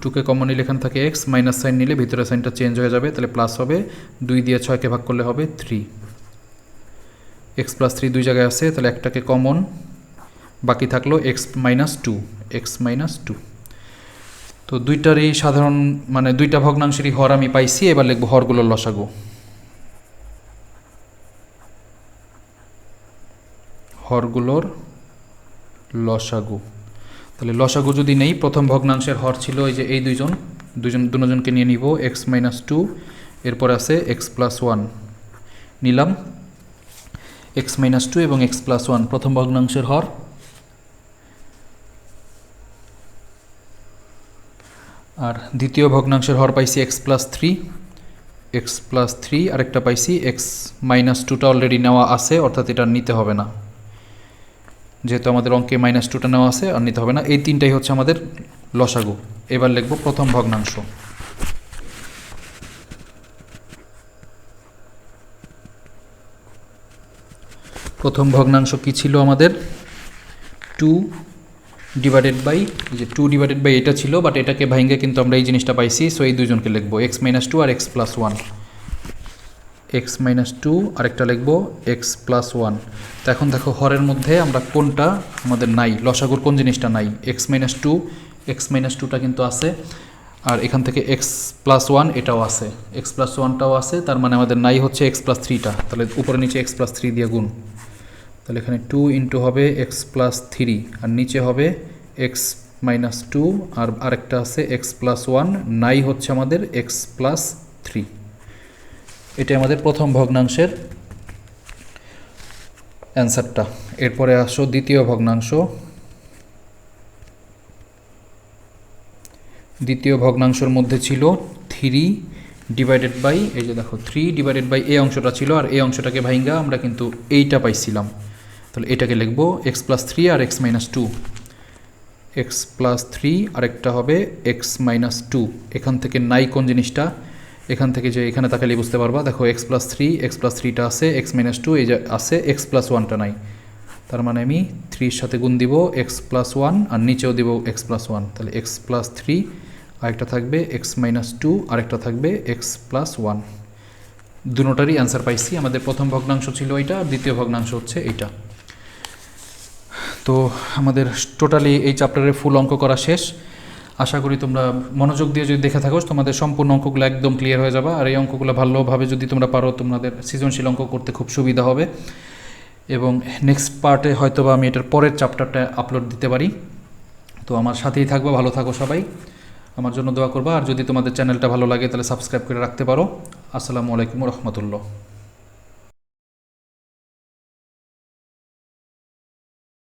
2কে কমন নিলে এখান থেকে এক্স, মাইনাস সাইন নিলে ভিতরে সাইনটা চেঞ্জ হয়ে যাবে, তাহলে প্লাস হবে, 2 দিয়ে 6কে ভাগ করলে হবে 3, এক্স প্লাস 3 দুই জায়গায় আছে, তাহলে একটাকে কমন, বাকি থাকলো এক্স মাইনাস 2। তো দুইটারই সাধারণ মানে দুইটা ভগ্নাংশেরই হর আমি পাইছি। এবার লিখব হরগুলোর লসাগু। তাহলে লসাগু যদি নেই, প্রথম ভগ্নাংশের হর ছিল এই যে এই দুইজন, দুজনকে নিয়ে নিব এক্স মাইনাস টু, এরপরে আছে এক্স প্লাস ওয়ান নিলাম। এক্স মাইনাস টু এবং এক্স প্লাস ওয়ান প্রথম ভগ্নাংশের হর, আর দ্বিতীয় ভগ্নাংশের হর পাইছি এক্স প্লাস থ্রি, আরেকটা পাইছি এক্স মাইনাস টুটা অলরেডি নেওয়া আছে, অর্থাৎ এটা নিতে হবে না, যেহেতু আমাদের অঙ্কে মাইনাস টুটা নেওয়া আছে আর নিতে হবে না। এই তিনটাই হচ্ছে আমাদের লসাগু। এবার লিখব প্রথম ভগ্নাংশ। প্রথম ভগ্নাংশ কি ছিল আমাদের? 2 ডিভাইডেড বাই, এই যে 2 ডিভাইডেড বাই এটা ছিল, বাট এটাকে ভাঙে কিন্তু আমরা এই জিনিসটা পাইছি, সো এই দুজনকে লিখবো এক্স মাইনাস টু আর X plus one. X minus two আরেকটা লিখবো এক্স প্লাস ওয়ান। তো এখন দেখো হরের মধ্যে আমরা কোনটা আমাদের নাই, লসাগুর কোন জিনিসটা নাই? এক্স মাইনাস টুটা কিন্তু আছে, আর এখান থেকে এক্স প্লাস ওয়ান এটাও আছে, এক্স প্লাস ওয়ানটাও আছে, তার মানে আমাদের নাই হচ্ছে এক্স প্লাস থ্রিটা। তাহলে উপরে নিচে এক্স প্লাস থ্রি দিয়ে গুণ, তাহলে এখানে 2 ইন্টু হবে এক্স প্লাস থ্রি, আর নিচে হবে এক্স মাইনাস টু, আর আরেকটা আছে এক্স প্লাস ওয়ান, নাই হচ্ছে আমাদের এক্স প্লাস থ্রি। এটা আমাদের প্রথম ভগ্নাংশের অ্যান্সারটা। এরপরে আসো দ্বিতীয় ভগ্নাংশ। দ্বিতীয় ভগ্নাংশের মধ্যে ছিল 3 ডিভাইডেড বাই, এই যে দেখো 3 ডিভাইডেড বাই এই অংশটা ছিল, আর এই অংশটাকে ভাইঙ্গা আমরা কিন্তু এইটা পাইছিলাম। তাহলে এটাকে লিখবো এক্স প্লাস থ্রি আর X minus two, X plus three আরেকটা হবে এক্স মাইনাস টু। এখান থেকে নাই কোন জিনিসটা? এখান থেকে যে এখানে তাকালে বুঝতে পারবা, দেখো এক্স প্লাস থ্রিটা আছে, এক্স মাইনাস টু এই যে আছে, এক্স প্লাস ওয়ানটা নাই, তার মানে আমি থ্রির সাথে গুণ দিব এক্স প্লাস ওয়ান, আর নিচেও দিব এক্স প্লাস ওয়ান। তাহলে এক্স প্লাস থ্রি, আরেকটা থাকবে এক্স মাইনাস টু, আরেকটা থাকবে এক্স প্লাস ওয়ান। দুটোটারই অ্যান্সার পাইছি। আমাদের প্রথম ভগ্নাংশ ছিল এইটা, আর দ্বিতীয় ভগ্নাংশ হচ্ছে এইটা। তো আমাদের টোটালি এই চ্যাপ্টারের ফুল অঙ্ক করা শেষ। আশা করি তোমরা মনোযোগ দিয়ে যদি দেখে থাকো তোমাদের সম্পূর্ণ অঙ্কগুলো একদম ক্লিয়ার হয়ে যাবে, আর এই অঙ্কগুলো ভালোভাবে যদি তোমরা পারো তোমাদের সৃজনশীল অঙ্ক করতে খুব সুবিধা হবে। এবং নেক্সট পার্টে হয়তো বা আমি এটার পরের চ্যাপ্টারটা আপলোড দিতে পারি। তো আমার সাথেই থাকবো, ভালো থাকো সবাই, আমার জন্য দোয়া করবা, আর যদি তোমাদের চ্যানেলটা ভালো লাগে তাহলে সাবস্ক্রাইব করে রাখতে পারো। আসসালামু আলাইকুম রহমতুল্লাহ।